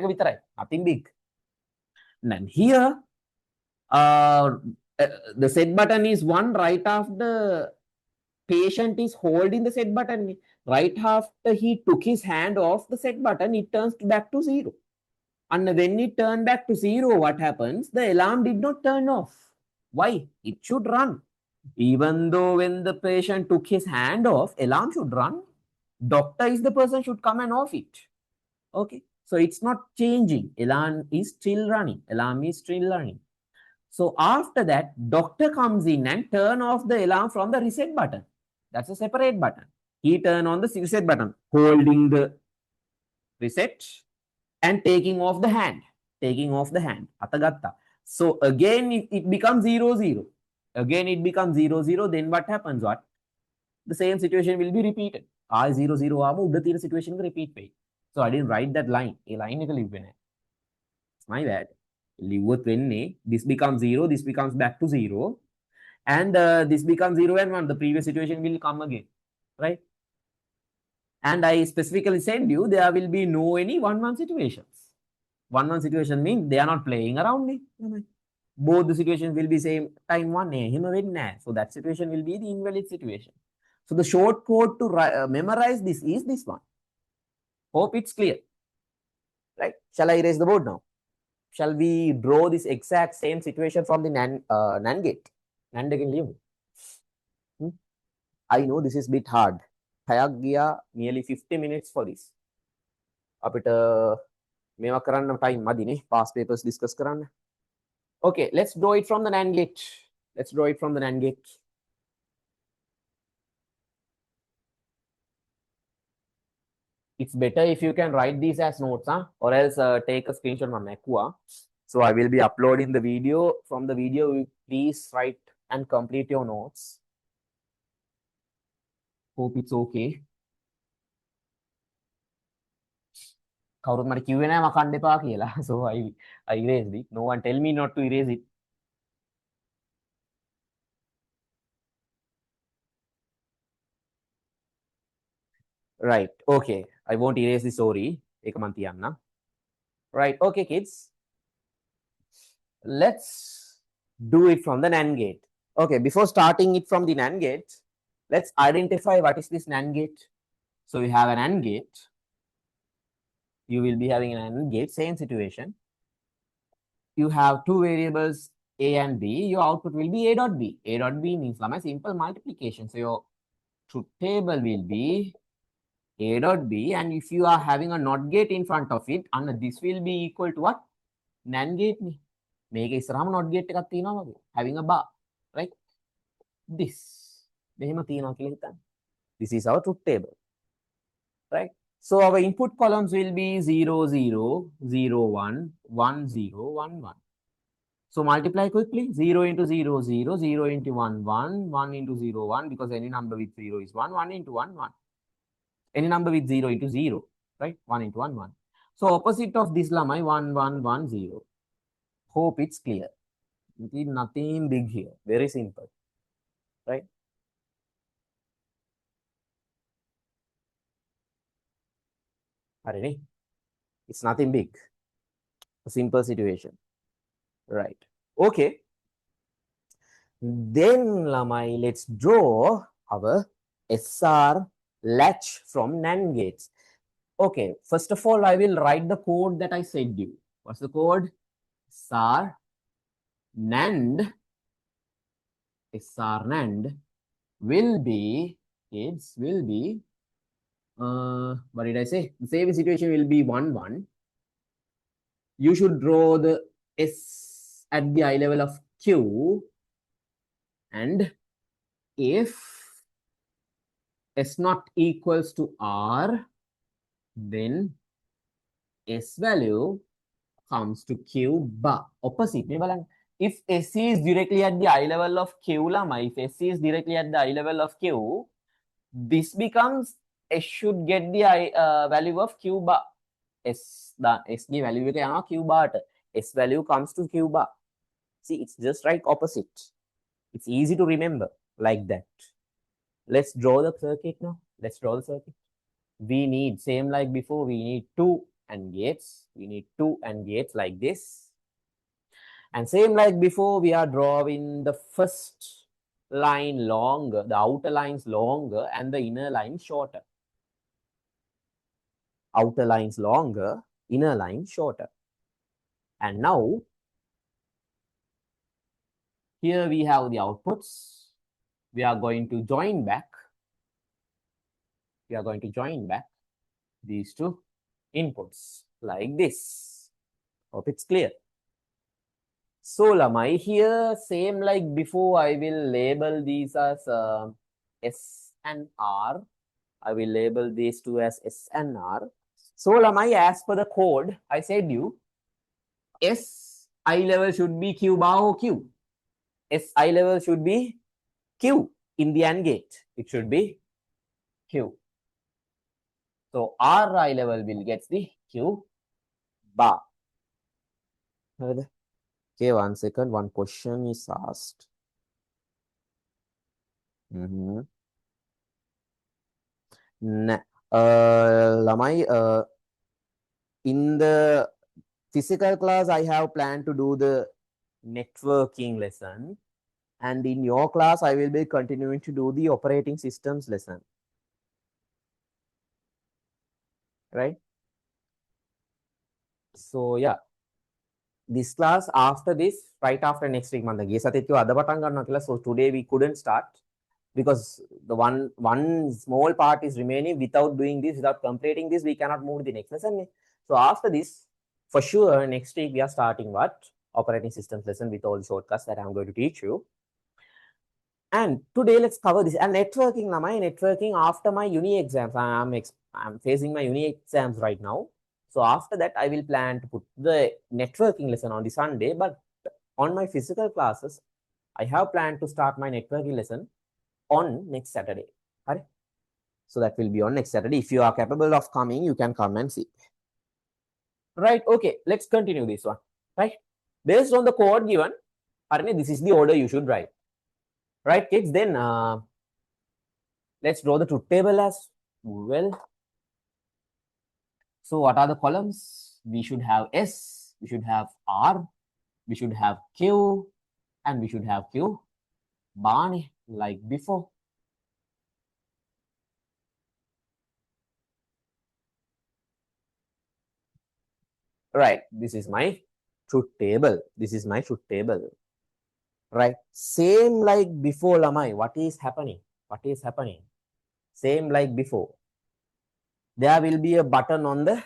Nothing big. And here, the set button is 1 right after the patient is holding the set button. Right after he took his hand off the set button, it turns back to 0. And when it turned back to 0, what happens? The alarm did not turn off. Why? It should run. Even though when the patient took his hand off, alarm should run. Doctor is the person should come and off it. Okay. So it's not changing. Alarm is still running. Alarm is still running. So after that, doctor comes in and turn off the alarm from the reset button. That's a separate button. He turn on the reset button, holding the reset and taking off the hand. Atagatta. So again, it becomes 0, 0. Again, it becomes 0, 0. Then what happens? What? The same situation will be repeated. 0, 0 the situation will repeat. So I didn't write that line. A line it's my bad. This becomes 0, this becomes back to 0. And this becomes 0 and 1. The previous situation will come again. Right? And I specifically said you there will be no any 1, 1 situations. 1, 1 situation means they are not playing around. Both the situations will be same time 1. So that situation will be the invalid situation. So the short code to memorize this is this one. Hope it's clear. Right? Shall I erase the board now? Shall we draw this exact same situation from the NAND gate? NAND again leave. I know this is a bit hard. Nearly 50 minutes for this. මේවා කරන්න time මදිනේ. Past papers discuss කරන්න. Okay, let's draw it from the NAND gate. It's better if you can write these as notes, or else take a screenshot from Makua. So I will be uploading the video. From the video, please write and complete your notes. Hope it's okay. කවුරුත් මට කිව්වේ නෑ මකන්න එපා කියලා. So I erased it. No one tell me not to erase it. Right. Okay. I won't erase the story. ඒක මන් තියන්න. Right. Okay, kids. Let's do it from the NAND gate. Okay, before starting it from the NAND gate, let's identify what is this NAND gate. So we have an AND gate. You will be having an AND gate, same situation. You have two variables A and B. Your output will be A dot B. A dot B means a simple multiplication. So your truth table will be A dot B. And if you are having a NOT gate in front of it, and this will be equal to what? NAND gate. මේක ඉස්සරහම not gate එකක් තියෙනවා වගේ. Having a bar, right? This. මෙහෙම තියෙනවා කියලා හිතන්න. This is our truth table, right? So our input columns will be 0, 0, 0, 1, 1, 0, 1, 1. So multiply quickly. 0 into 0, 0, 0 into 1, 1, 1 into 0, 1, because any number with 0 is 1, 1 into 1, 1. Any number with 0 into 0, right? 1 into 1, 1. So opposite of this lamai 1, 1, 1, 0. Hope it's clear. It is nothing big here. Very simple, right? It's nothing big. A simple situation, right? Okay. Then lamai, let's draw our SR latch from NAND gates. Okay, first of all, I will write the code that I said you. What's the code? SR NAND will be, kids, will be, what did I say? The same situation will be 1, 1. You should draw the S at the eye level of Q, and if S not equals to R, then S value comes to Q bar. Opposite. If S is directly at the eye level of Q, if S is directly at the eye level of Q, this becomes S should get the value of Q bar. S the value Q bar. S value comes to Q bar. See, it's just right opposite. It's easy to remember like that. Let's draw the circuit now. Let's draw the circuit. We need, same like before, we need 2 AND gates. We need 2 AND gates like this. And same like before, we are drawing the first line longer, the outer lines longer, and the inner line shorter. Outer lines longer, inner line shorter. And now, here we have the outputs. We are going to join back. We are going to join back these two inputs like this. Hope it's clear. So lamai, here, same like before, I will label these as S and R. I will label these two as S and R. So lamai, as per the code, I said you, S eye level should be Q bar or Q. S eye level should be Q in the AND gate. It should be Q. So R eye level will get the Q bar. Okay, 1 second. One question is asked. Lamai, in the physical class, I have planned to do the networking lesson. And in your class, I will be continuing to do the operating systems lesson. Right? So, yeah. This class, after this, right after next week, so today we couldn't start because the one small part is remaining. Without doing this, without completing this, we cannot move the next lesson. So after this, for sure, next week we are starting what? Operating systems lesson with all the shortcuts that I'm going to teach you. And today let's cover this. And networking after my uni exams. I'm facing my uni exams right now. So after that, I will plan to put the networking lesson on the Sunday. But on my physical classes, I have planned to start my networking lesson on next Saturday. Right? So that will be on next Saturday. If you are capable of coming, you can come and see. Right? Okay. Let's continue this one. Right? Based on the code given, this is the order you should write. Right, kids? Then let's draw the truth table as well. So what are the columns? We should have S, we should have R, we should have Q, and we should have Q bar like before. Right, this is my truth table. This is my truth table. Right, same like before, Lamai. What is happening? What is happening? Same like before. There will be a button on the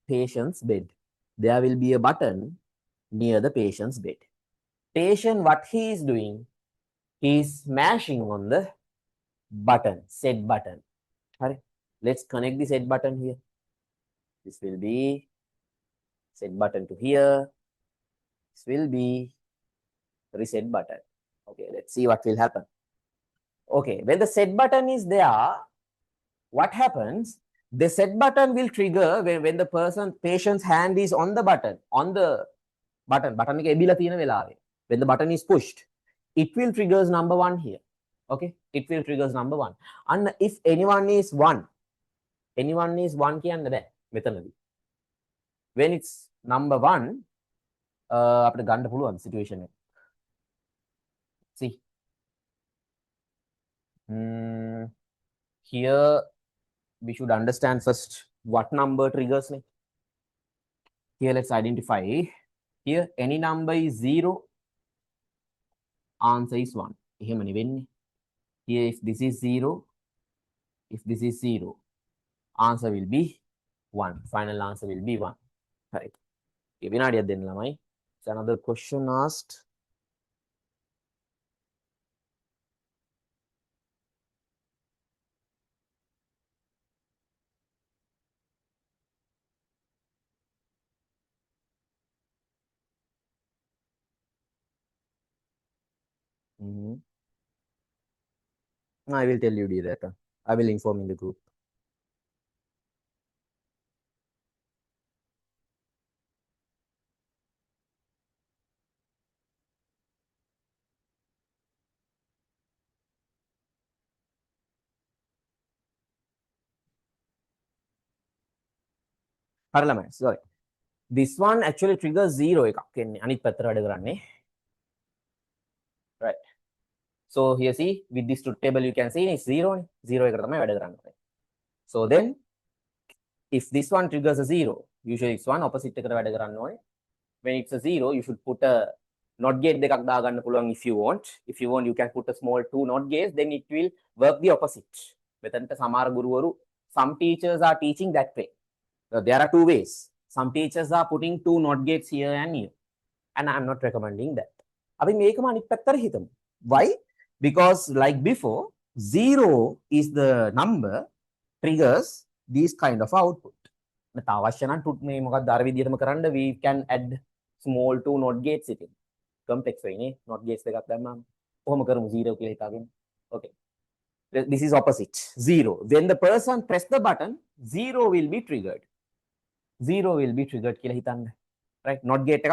patient's bed. There will be a button near the patient's bed. Patient, what he is doing? He is smashing on the button, set button. Right. Let's connect the set button here. This will be set button to here. This will be reset button. Okay, let's see what will happen. Okay, when the set button is there, what happens? The set button will trigger when the patient's hand is on the button, button එක එබිලා තියෙන වෙලාවේ. When the button is pushed, it will triggers number 1 here. Okay, it will triggers number 1. And if anyone is 1 කියන්න බෑ මෙතනදී. When it's number 1, අපිට ගන්න පුළුවන් situation එක. See, here we should understand first what number triggers. Here let's identify. Here any number is 0, answer is 1. Here if this is 0, answer will be 1. Final answer will be 1. Right. Okay, so another question asked. I will tell you later. I will inform in the group. Sorry. This one actually triggers 0. Right. So here see, with this truth table you can see it's 0. 0. So then if this one triggers a 0, usually it's 1 opposite. When it's a 0, you should put a NOT gate if you want. If you want, you can put a small 2 NOT gates, then it will work the opposite. Some teachers are teaching that way. So there are 2 ways. Some teachers are putting 2 NOT gates here and here. And I'm not recommending that. Why? Because like before, 0 is the number triggers these kind of output. We can add small 2 NOT gates. Complex NOT gates. Okay. This is opposite. 0. When the person press the button, 0 will be triggered. 0 will be triggered. Right? NOT gate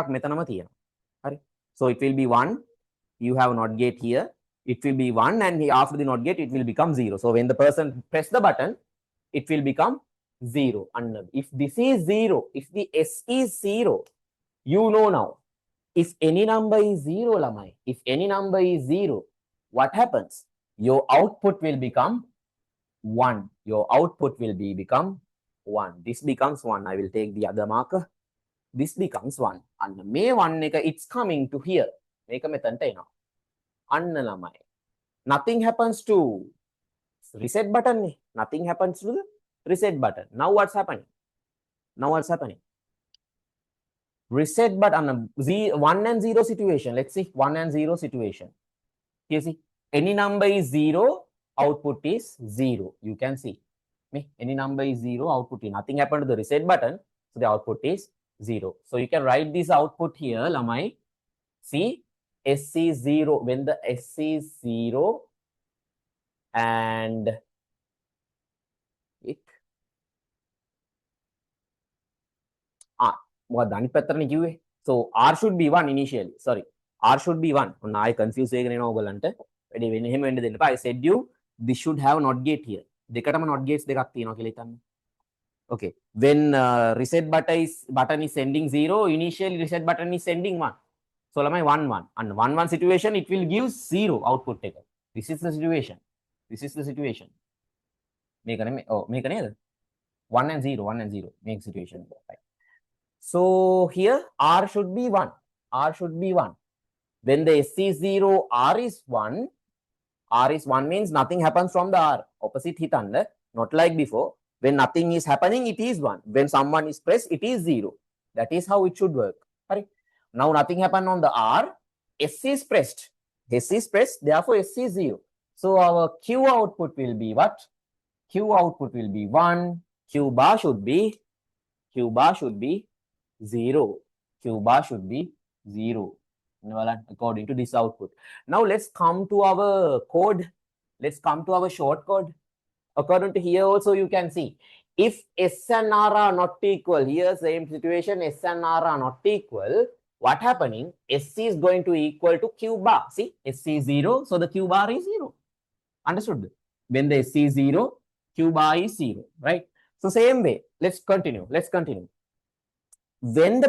so it will be 1. You have a NOT gate here. It will be 1, and after the NOT gate, it will become 0. So when the person press the button, it will become 0. And if this is 0, if the S is 0, you know now, if any number is 0, Lamai, if any number is 0, what happens? Your output will become 1. Your output will become 1. This becomes 1. I will take the other marker. This becomes 1. And may 1 it's coming to here. Make a method now. Nothing happens to reset button. Nothing happens to the reset button. Now what's happening? Reset button 1 and 0 situation. Let's see 1 and 0 situation. You see, any number is 0, output is 0. You can see. Any number is 0, output is nothing happened to the reset button. So the output is 0. So you can write this output here, Lamai. See, S is 0. When the S is 0 and it so R should be 1 initially. Sorry, R should be 1. I confused. I said you this should have NOT gate here. NOT gates okay. When reset button is sending 0, initially reset button is sending 1. So lamai 1 1 and 1 1 situation it will give 0 output එක. This is the situation. This is the situation. මේක නෙමෙයි. ඔව් මේක නේද? 1 and 0 1 and 0 make situation. Right. So here R should be 1. R should be 1. When the S is 0, R is 1. R is 1 means nothing happens from the R. Opposite hitanda, not like before. When nothing is happening, it is 1. When someone is pressed, it is 0. That is how it should work. Right? Now nothing happened on the R. S is pressed. S is pressed, therefore S is 0. So our Q output will be what? Q output will be 1. Q bar should be 0. Q bar should be 0. According to this output. Now let's come to our code. Let's come to our short code. According to here also you can see, if S and R are not equal, here same situation, S and R are not equal, what happening? S is going to equal to Q bar. See, S is 0, so the Q bar is 0. Understood? When the S is 0, Q bar is 0, right? So same way, let's continue. When the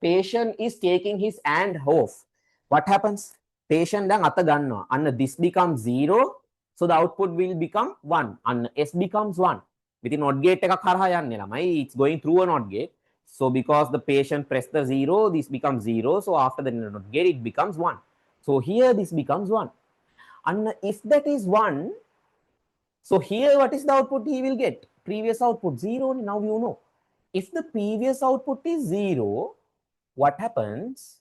patient is taking his hand off, what happens? Patient dan ata gannawa. And this becomes 0, so the output will become 1. And S becomes 1. Within NOT gate එකක් හරහා යන්නේ ළමයි. It's going through a NOT gate. So because the patient pressed the 0, this becomes 0. So after the NOT gate, it becomes 1. So here this becomes 1. And if that is 1, so here what is the output he will get? Previous output 0. Now you know. If the previous output is 0, what happens?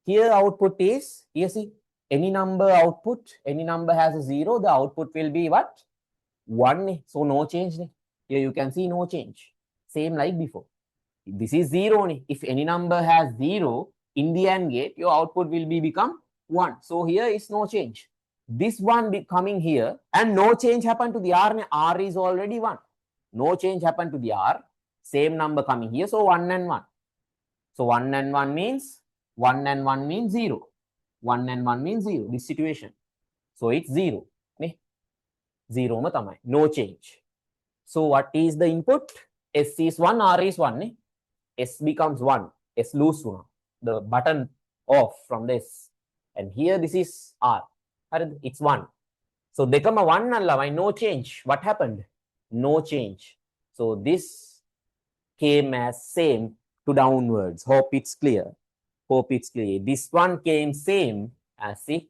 Here output is, here see, any number output, any number has a 0, the output will be what? 1. So no change. Here you can see no change. Same like before. This is 0. If any number has 0 in the AND gate, your output will become 1. So here is no change. This one be coming here and no change happened to the R. R is already 1. No change happened to the R. Same number coming here. So 1 and 1. So 1 and 1 means 0. 1 and 1 means 0. This situation. So it's 0. 0 ma tamai. No change. So what is the input? S is 1, R is 1. S becomes 1. S lose 1. The button off from this. And here this is R. It's 1. So dekama 1 and no change. What happened? No change. So this came as same to downwards. Hope it's clear. This one came same as the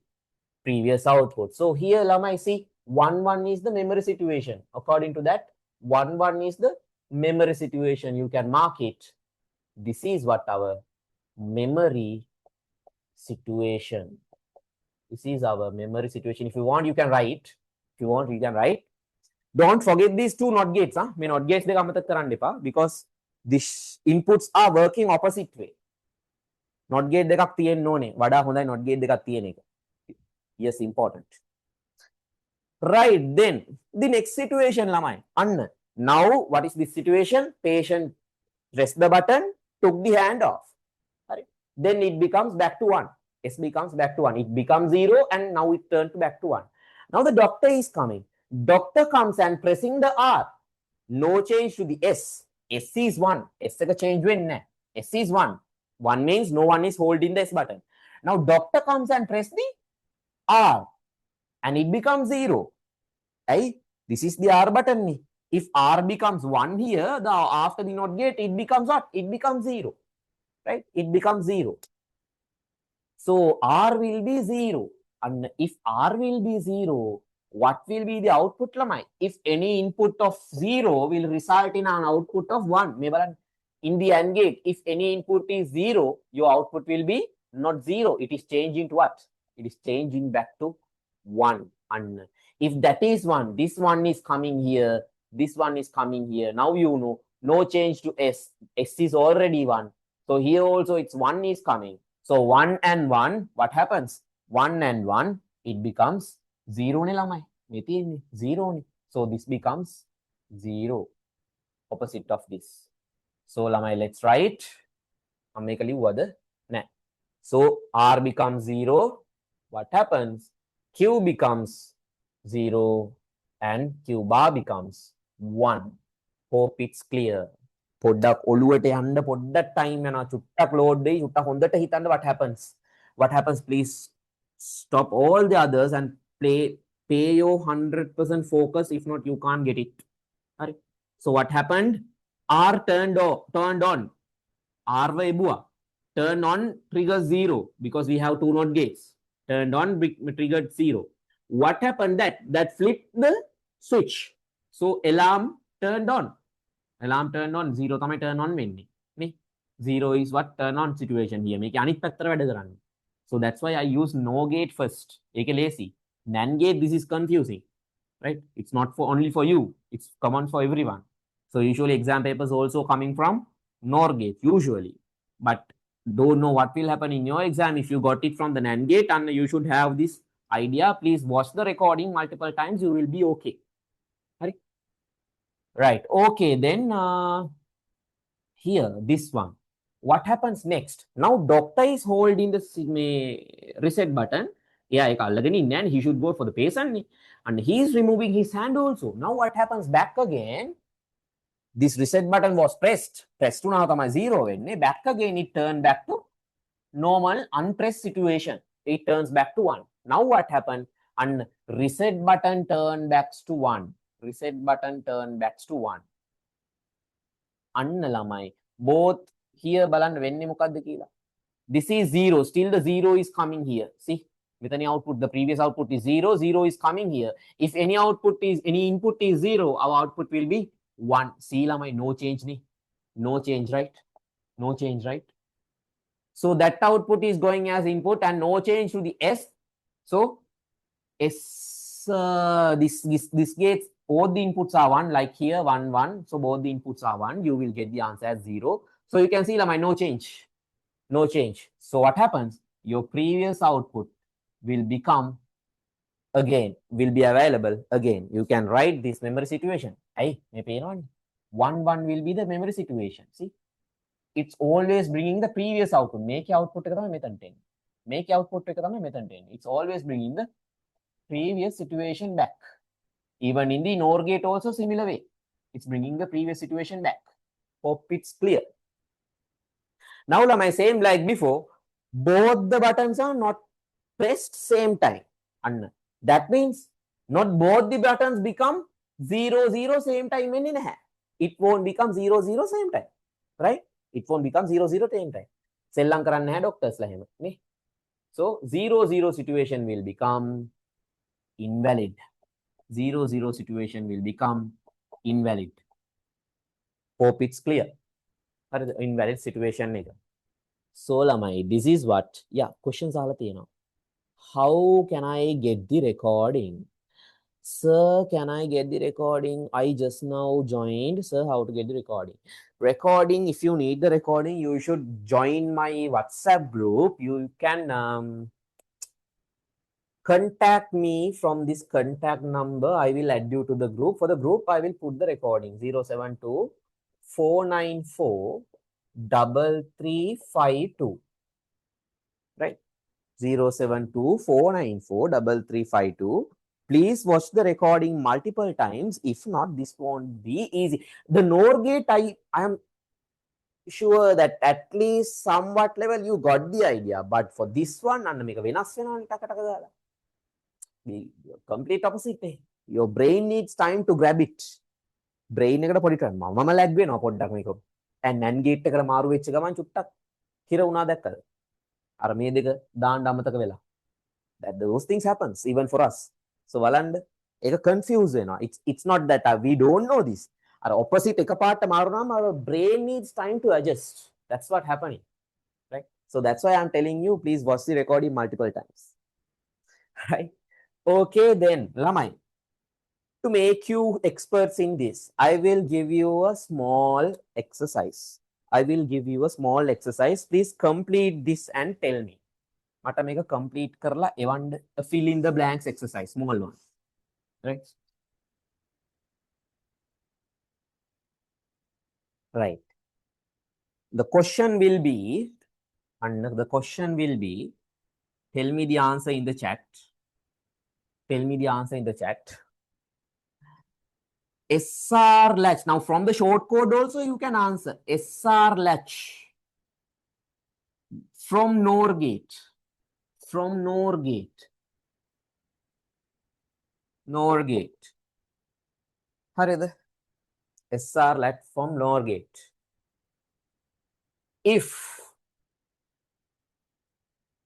previous output. So here lamai see 1 1 is the memory situation. According to that, 1 1 is the memory situation. You can mark it. This is what our memory situation. This is our memory situation. If you want, you can write. If you want, you can write. Don't forget these two NOT gates. May NOT gates දෙක අමතක කරන්න එපා, because these inputs are working opposite way. NOT gate දෙකක් තියෙන්න ඕනේ. වඩා හොඳයි NOT gate දෙකක් තියෙන එක. Yes, important. Right, then the next situation lamai. Anna. Now what is this situation? Patient press the button, took the hand off. Right. Then it becomes back to 1. S becomes back to 1. It becomes 0 and now it turned back to 1. Now the doctor is coming. Doctor comes and pressing the R. No change to the S. S is 1. S එක change වෙන්නේ. S is 1. 1 means no one is holding the S button. Now doctor comes and press the R and it becomes 0. Right? This is the R button. If R becomes 1 here, after the NOT gate, it becomes what? It becomes 0. Right? It becomes 0. So R will be 0. And if R will be 0, what will be the output lamai? If any input of 0 will result in an output of 1. In the AND gate, if any input is 0, your output will be not 0. It is changing to what? It is changing back to 1. And if that is 1, this one is coming here, this one is coming here. Now you know, no change to S. S is already 1. So here also it's 1 is coming. So 1 and 1, what happens? 1 and 1, it becomes 0 ne lamai. 0 ne. So this becomes 0. Opposite of this. So lamai, let's write. So R becomes 0. What happens? Q becomes 0 and Q bar becomes 1. Hope it's clear. පොඩ්ඩක් ඔළුවට යන්න පොඩ්ඩක් time යනවා චුට්ටක් load වෙයි චුට්ටක් හොඳට හිතන්න what happens please stop all the others and pay your 100% focus, if not you can't get it. Right? So what happened? R turned on R vai turn on trigger 0 because we have 2 NOT gates. Turned on triggered 0. What happened? That flipped the switch. So alarm turned on. Alarm turned on. 0 තමයි turn on වෙන්නේ. නේ? 0 is what turn on situation here. මේක අනිත් පැත්තට වැඩ කරන්නේ. So that's why I use NOR gate first. ඒකේ ලේසි. NAND gate, this is confusing. Right? It's not for only for you. It's common for everyone. So usually exam papers also coming from NOR gate usually. But don't know what will happen in your exam if you got it from the NAND gate, and you should have this idea. Please watch the recording multiple times. You will be okay. Right. Okay. Then here, this one. What happens next? Now, doctor is holding the reset button. Yeah, and he should go for the patient. And he is removing his hand also. Now, what happens back again? This reset button was pressed. Pressed to now 0. Back again, it turned back to normal unpressed situation. It turns back to 1. Now, what happened? And reset button turned back to 1. Reset button turn back to 1. Annalamai. Both here balan venne mokadda kiyala. This is 0. Still the 0 is coming here. See, with any output, the previous output is 0. 0 is coming here. If any input is 0, our output will be 1. See lamai, no change ni. No change, right? No change, right? So that output is going as input and no change to the S. So S this gates, both the inputs are 1, like here 1 1. So both the inputs are 1. You will get the answer as 0. So you can see no change. No change. So what happens? Your previous output will become again, will be available again. You can write this memory situation. 1 1 will be the memory situation. See, it's always bringing the previous output. Make output method 10. Make output method 10. It's always bringing the previous situation back. Even in the NOR gate also similar way. It's bringing the previous situation back. Hope it's clear. Now, same like before, both the buttons are not pressed same time. And that means not both the buttons become 0 0 same time. It won't become 0 0 same time. Right? It won't become 0 0 same time. Sellang karanne hai doctors la hema. So 0 0 situation will become invalid. 0 0 situation will become invalid. Hope it's clear. Invalid situation. So lamai, this is what, questions are now. How can I get the recording? Sir, can I get the recording? I just now joined. Sir, how to get the recording? Recording, if you need the recording, you should join my WhatsApp group. You can contact me from this contact number. I will add you to the group. For the group, I will put the recording 072 494 3352. Right? 072 494 3352. Please watch the recording multiple times. If not, this won't be easy. The NOR gate, I am sure that at least somewhat level you got the idea. But for this one, complete opposite. Your brain needs time to grab it. Brain එකට පොඩි time මම lag වෙනවා පොඩ්ඩක් මේක. and NAND gate එකට මාරු වෙච්ච ගමන් චුට්ටක් හිර වුණා දැක්කද? අර මේ දෙක දාන්න අමතක වෙලා. That those things happens even for us. So බලන්න ඒක confuse වෙනවා. It's not that we don't know this. අර opposite එකපාරට මාරුනම our brain needs time to adjust. That's what happening. Right? So that's why I'm telling you, please watch the recording multiple times. Right? Okay, then lamai. To make you experts in this, I will give you a small exercise. I will give you a small exercise. Please complete this and tell me. Mata meka complete karla evanna fill in the blanks exercise, small one. Right? Right. The question will be, tell me the answer in the chat. Tell me the answer in the chat. SR latch. Now from the short code also you can answer SR latch from NOR gate. From NOR gate. NOR gate. Harida. SR latch from NOR gate. If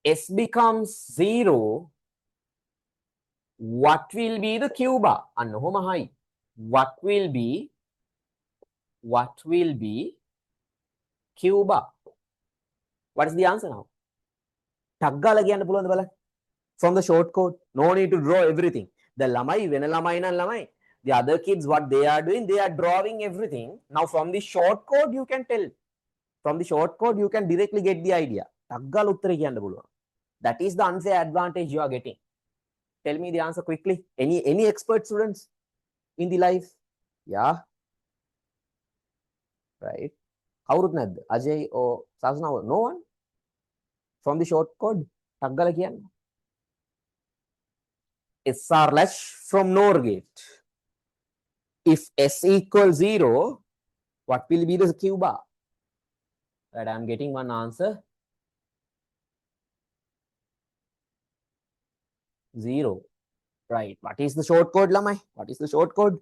S becomes 0, what will be the Q bar? What will be Q bar? What is the answer now? From the short code. No need to draw everything. The lamai, the other kids, what they are doing, they are drawing everything. Now from the short code, you can tell. From the short code, you can directly get the idea. That is the unfair advantage you are getting. Tell me the answer quickly. Any expert students in the life? Yeah. Right. Ajay or Sasna? No one? From the short code? SR latch from NOR gate. If S equals 0, what will be the Q bar? Right, I'm getting one answer. 0. Right. What is the short code, Lamai? What is the short code?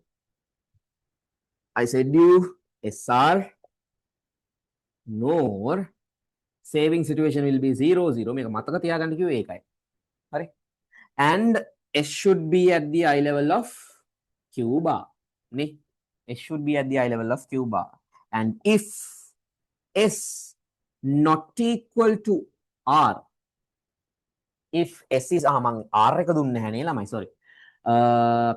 I said you SR NOR saving situation will be 0, 0. And S should be at the eye level of Q bar. S should be at the eye level of Q bar. And if S not equal to R, if S is among R, sorry. R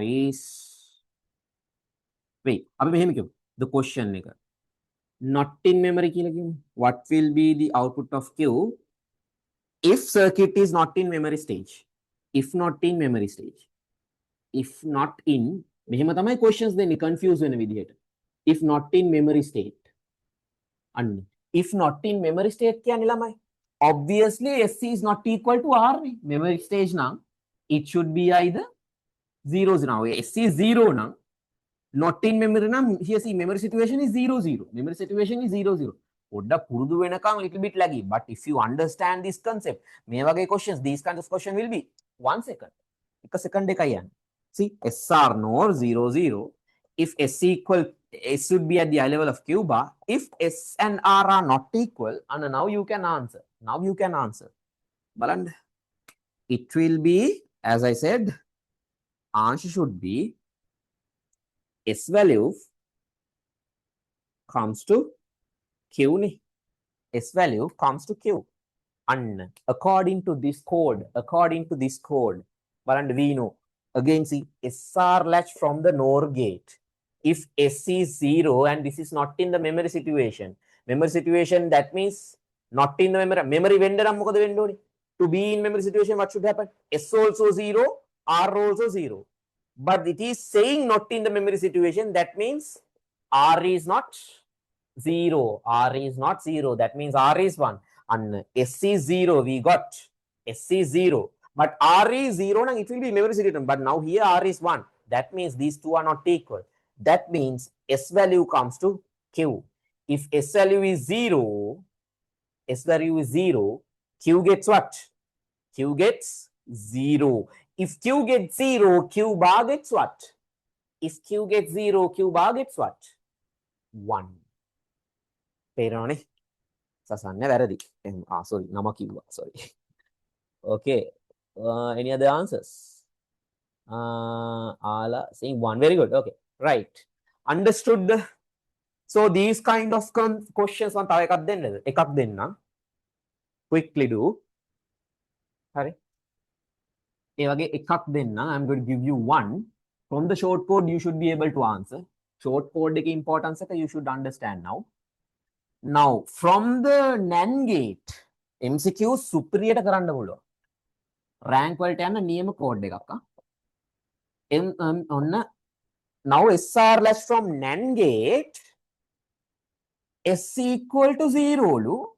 is wait, the question not in memory. What will be the output of Q if circuit is not in memory stage? If not in memory stage. If not in, questions then confuse when we if not in memory state. And if not in memory state, obviously SC is not equal to R. Memory stage now, it should be either 0 now. SC is 0 now. Not in memory now. Here see memory situation is 0, 0. Memory situation is 0, 0. Little bit laggy. But if you understand this concept, questions, these kinds of questions will be 1 second. A second. See, SR NOR 0, 0. If S equal, S should be at the eye level of Q bar. If S and R are not equal, and now you can answer. Now you can answer. Baland. It will be, as I said, answer should be S value comes to Q. S value comes to Q. And according to this code, Baland, we know. Again, see, SR latch from the NOR gate. If S is 0 and this is not in the memory situation, that means not in the memory vendor. To be in memory situation, what should happen? S also 0, R also 0. But it is saying not in the memory situation, that means R is not 0. R is not 0. That means R is 1. And S is 0. We got S is 0. But R is 0, and it will be memory situation. But now here R is 1. That means these two are not equal. That means S value comes to Q. If S value is 0, Q gets what? Q gets 0. If Q gets 0, Q bar gets what? If Q gets 0, Q bar gets what? 1. Sorry, sorry. Okay. Any other answers? Ala saying 1. Very good. Okay. Right. Understood. So these kind of questions quickly do. Sorry. I'm going to give you one. From the short code, you should be able to answer. Short code importance you should understand now. Now, from the NAND gate, MCQ superior to rank වලට යන නියම code එකක්. Now SR latch from NAND gate S equal to 0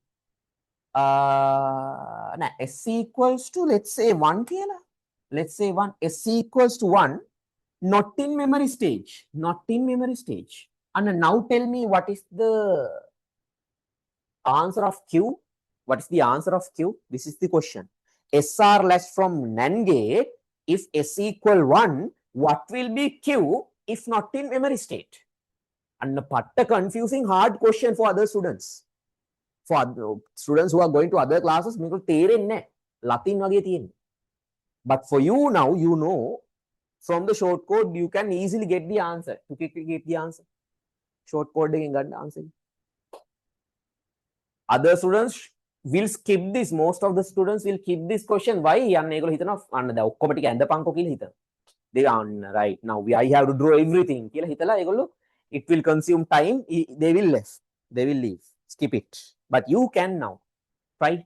S equals to let's say 1 කියලා. let's say 1, S equals to 1, not in memory stage, not in memory stage. And now tell me what is the answer of Q? What is the answer of Q? This is the question. SR latch from NAND gate, if S equal 1, what will be Q if not in memory state? And a confusing hard question for other students. For students who are going to other classes, මේක තේරෙන්නේ නැහැ. Latin වගේ තියෙන්නේ. But for you now, you know, from the short code, you can easily get the answer. You quickly get the answer. Short code එකෙන් ගන්න answer. Other students will skip this. Most of the students will keep this question. Why? යන්න ඒගොල්ලෝ හිතනවා අන්න දැන් ඔක්කොම ටික ඇඳපන්කෝ කියලා හිතනවා. They are right now. I have to draw everything. කියලා හිතලා ඒගොල්ලෝ it will consume time. They will leave. They will leave. Skip it. But you can now. Try.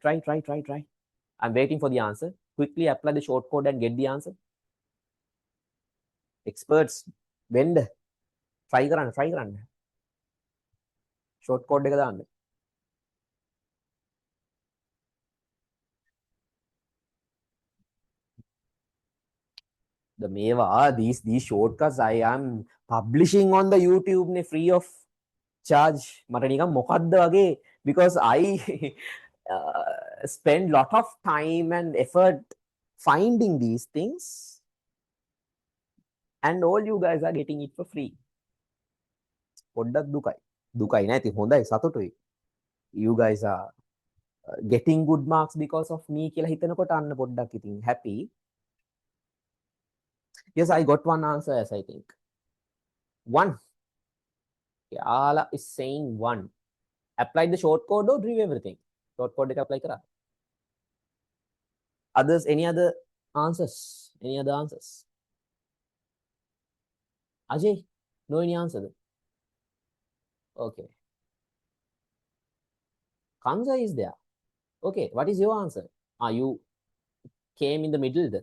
I'm waiting for the answer. Quickly apply the short code and get the answer. Experts, bend. Try කරන්න. Short code එක දාන්න. The Meva, these shortcuts I am publishing on the YouTube free of charge. Because I spend lot of time and effort finding these things, and all you guys are getting it for free. Dukai නැති හොඳයි සතුටුයි. You guys are getting good marks because of me කියලා හිතනකොට අන්න පොඩ්ඩක් ඉතින් happy. Yes, I got one answer, as I think. 1. Yala is saying 1. Apply the short code or leave everything? Short code apply kara. Others, any other answers? Any other answers? Ajay, no any answer? Okay. Kanza is there. Okay, what is your answer? You came in the middle there.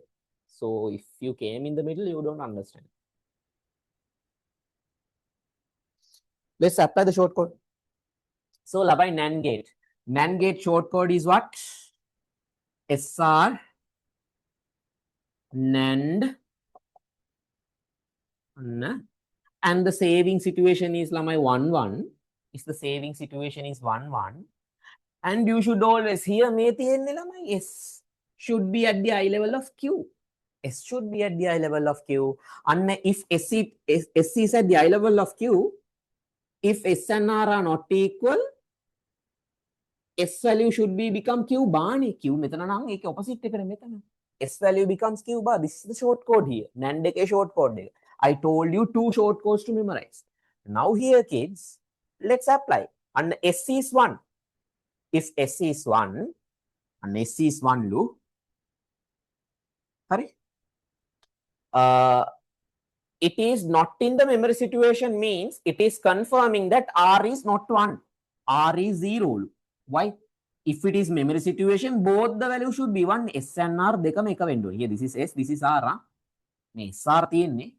So if you came in the middle, you don't understand. Let's apply the short code. So Labai NAND gate. NAND gate short code is what? SR NAND. And the saving situation is Lamai 1-1. Is the saving situation is 1-1. And you should always hear S should be at the eye level of Q. S should be at the eye level of Q. And if S is at the eye level of Q, if S and R are not equal, S value should be become Q bar. Q metana nang ek opposite ekara metana. S value becomes Q bar. This is the short code here. NAND එක short code එක. I told you 2 short codes to memorize. Now here kids, let's apply. And S is 1. If S is 1 and S is 1 lu, hurry. It is not in the memory situation means it is confirming that R is not 1. R is 0. Why? If it is memory situation, both the value should be 1. S and R dekama eka wendu. Here this is S, this is R. Me SR තියෙන්නේ.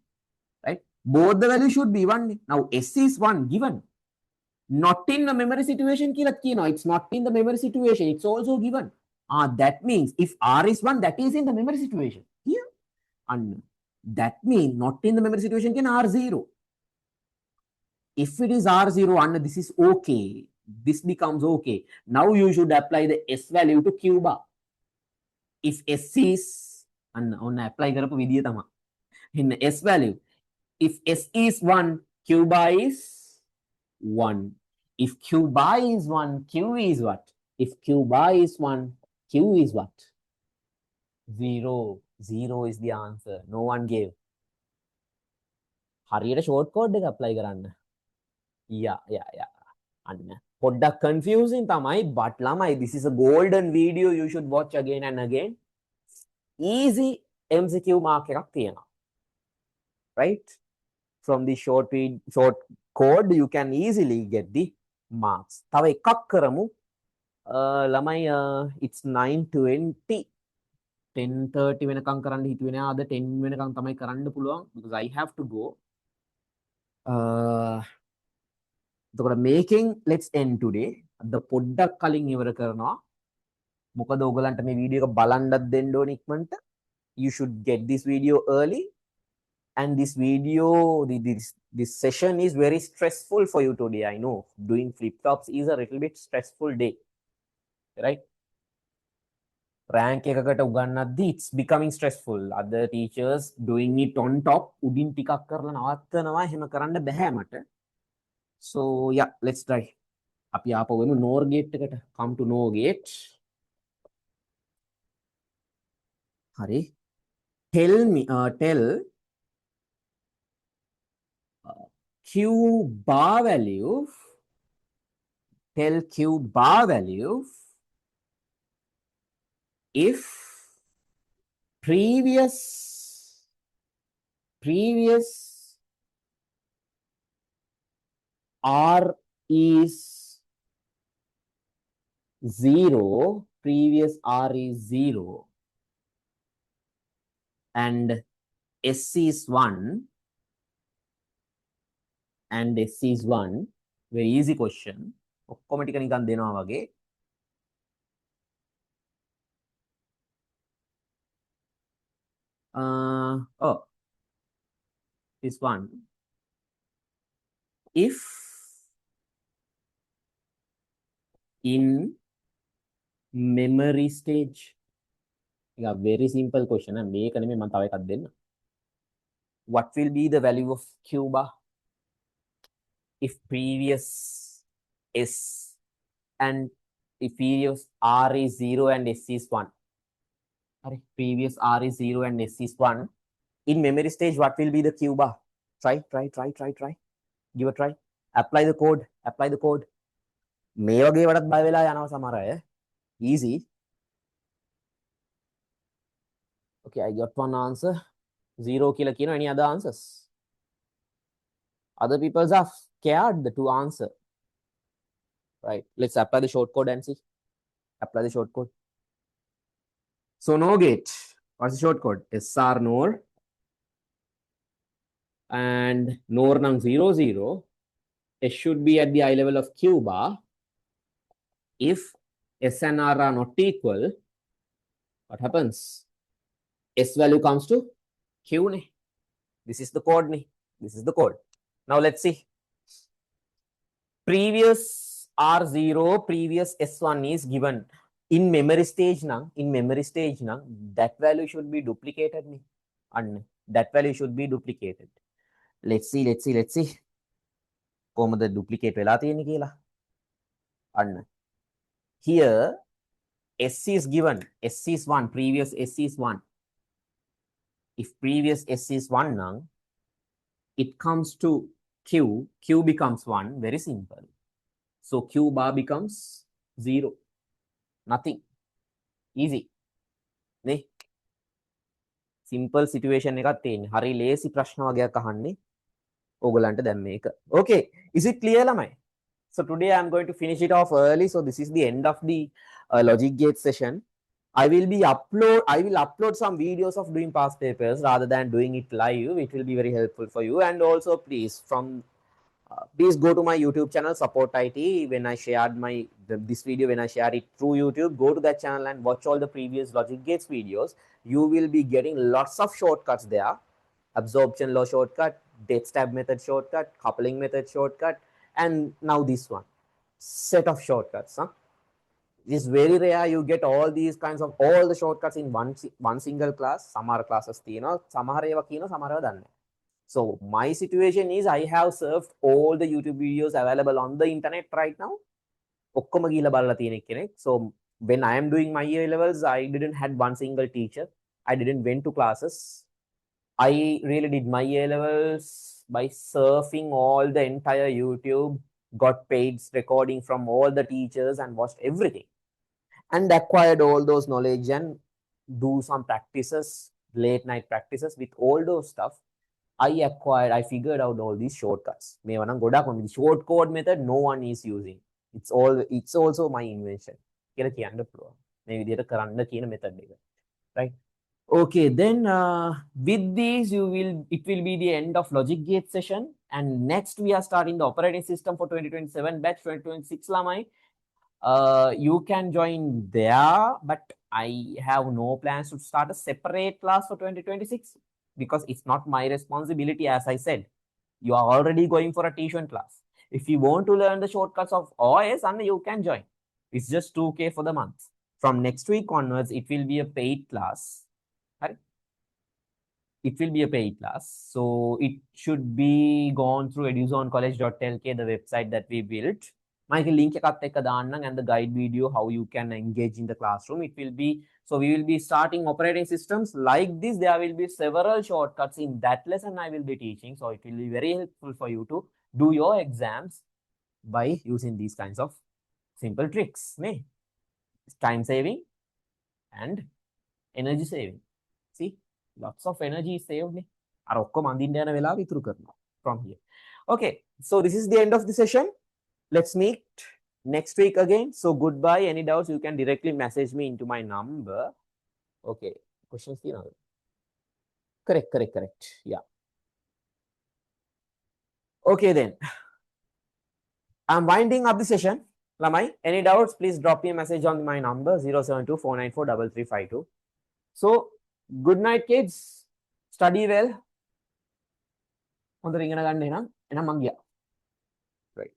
Right? Both the value should be 1. Now S is 1 given. Not in the memory situation කියලා කියනවා. It's not in the memory situation. It's also given. That means if R is 1, that is in the memory situation. Here. And that means not in the memory situation can R0. If it is R0 and this is okay, this becomes okay. Now you should apply the S value to Q bar. If S is, and on apply කරපු විදිය තමයි. In S value, if S is 1, Q bar is 1. If Q bar is 1, Q is what? If Q bar is 1, Q is what? 0. 0 is the answer. No one gave. හරියට short code එක apply කරන්න. Yeah. අන්න පොඩ්ඩක් confusing තමයි, but ළමයි this is a golden video you should watch again and again. Easy MCQ mark එකක් තියෙනවා. Right? From the short code you can easily get the marks. තව එකක් කරමු. ළමයි it's 9:20. 10:30 වෙනකම් කරන්න හිතුවේ නෑ. අද 10 වෙනකම් තමයි කරන්න පුළුවන් because I have to go. එතකොට making let's end today. අද පොඩ්ඩක් කලින් ඉවර කරනවා. මොකද ඔයගලන්ට මේ වීඩියෝ එක බලන්නත් දෙන්න ඕනේ ඉක්මනට. you should get this video early. And this video, this session is very stressful for you today. I know doing flip-flops is a little bit stressful day, right? Rank එකකට උගන්නද්දී it's becoming stressful. Other teachers doing it on top. උඩින් ටිකක් කරලා නවත්තනවා. එහෙම කරන්න බෑ මට. So yeah, let's try. අපි ආපහු වෙමු NOR gate එකට. Come to NOR gate. හරි. Tell Q bar value. Tell Q bar value if previous R is 0, previous R is 0, and S is 1, and S is 1. Very easy question. ඔක්කොම ටික නිකන් දෙනවා වගේ. Oh, this one. If in memory stage, a very simple question, and make a name then. What will be the value of Q bar if previous S and if previous R is 0 and S is 1? Previous R is 0 and S is 1. In memory stage, what will be the Q bar? Try. Give a try. Apply the code. මේ වගේ වලත් බය වෙලා යනවා සමහර අය. Easy. Okay, I got one answer. 0 කියලා කියනවා. Any other answers? Other people are scared to answer. Right. Let's apply the short code and see. Apply the short code. So NOR gate. What's the short code? SR NOR. And NOR nang 0, 0. S should be at the eye level of Q bar. If S and R are not equal, what happens? S value comes to Q. This is the code. This is the code. Now let's see. Previous R0, previous S1 is given. In memory stage now, that value should be duplicated. And that value should be duplicated. Let's see. කොහොමද duplicate වෙලා තියෙන්නේ කියලා. අන්න. Here S is given. S is 1. Previous S is 1. If previous S is 1 now, it comes to Q. Q becomes 1. Very simple. So Q bar becomes 0. Nothing. Easy. නේ? Simple situation එකක් තියෙන්නේ. හරි ලේසි ප්‍රශ්න වගේක් අහන්නේ. ඕගලන්ට දැන් මේක. Okay. Is it clear lamai? So today I'm going to finish it off early. So this is the end of the logic gate session. I will upload some videos of doing past papers rather than doing it live. It will be very helpful for you. And also please please go to my YouTube channel, Support IT. When I shared this video, when I shared it through YouTube, go to that channel and watch all the previous logic gates videos. You will be getting lots of shortcuts there. Absorption law shortcut, death stab method shortcut, coupling method shortcut, and now this one. Set of shortcuts. It is very rare you get all these kinds of all the shortcuts in one single class. Samara classes තියෙනවා. සමහර ඒවා කියනවා, සමහර ඒවා දන්නේ. So my situation is I have served all the YouTube videos available on the internet right now. ඔක්කොම ගිහලා බලලා තියෙන කෙනෙක්. So when I am doing my A levels, I didn't had one single teacher. I didn't went to classes. I really did my A levels by surfing all the entire YouTube, got paid recording from all the teachers and watched everything and acquired all those knowledge and do some practices, late night practices with all those stuff. I figured out all these shortcuts. The short code method no one is using. It's also my invention. Maybe method, right? Okay, then with these it will be the end of logic gate session, and next we are starting the operating system for 2027 batch 2026 lamai. You can join there, but I have no plans to start a separate class for 2026 because it's not my responsibility. As I said, you are already going for a tuition class. If you want to learn the shortcuts of OS, and you can join. It's just 2K for the month. From next week onwards, it will be a paid class. Right? It will be a paid class. So it should be gone through eduzonecollege.lk, the website that we built. Michael link and the guide video how you can engage in the classroom. It will be, so we will be starting operating systems like this. There will be several shortcuts in that lesson I will be teaching. So it will be very helpful for you to do your exams by using these kinds of simple tricks. Time saving and energy saving. See, lots of energy is saved. From here. Okay, so this is the end of the session. Let's meet next week again. So goodbye. Any doubts, you can directly message me into my number. Okay, questions here. Correct. Yeah. Okay then. I'm winding up the session. Lamai, any doubts, please drop me a message on my number 072-494-3352. So good night, kids. Study well. Right.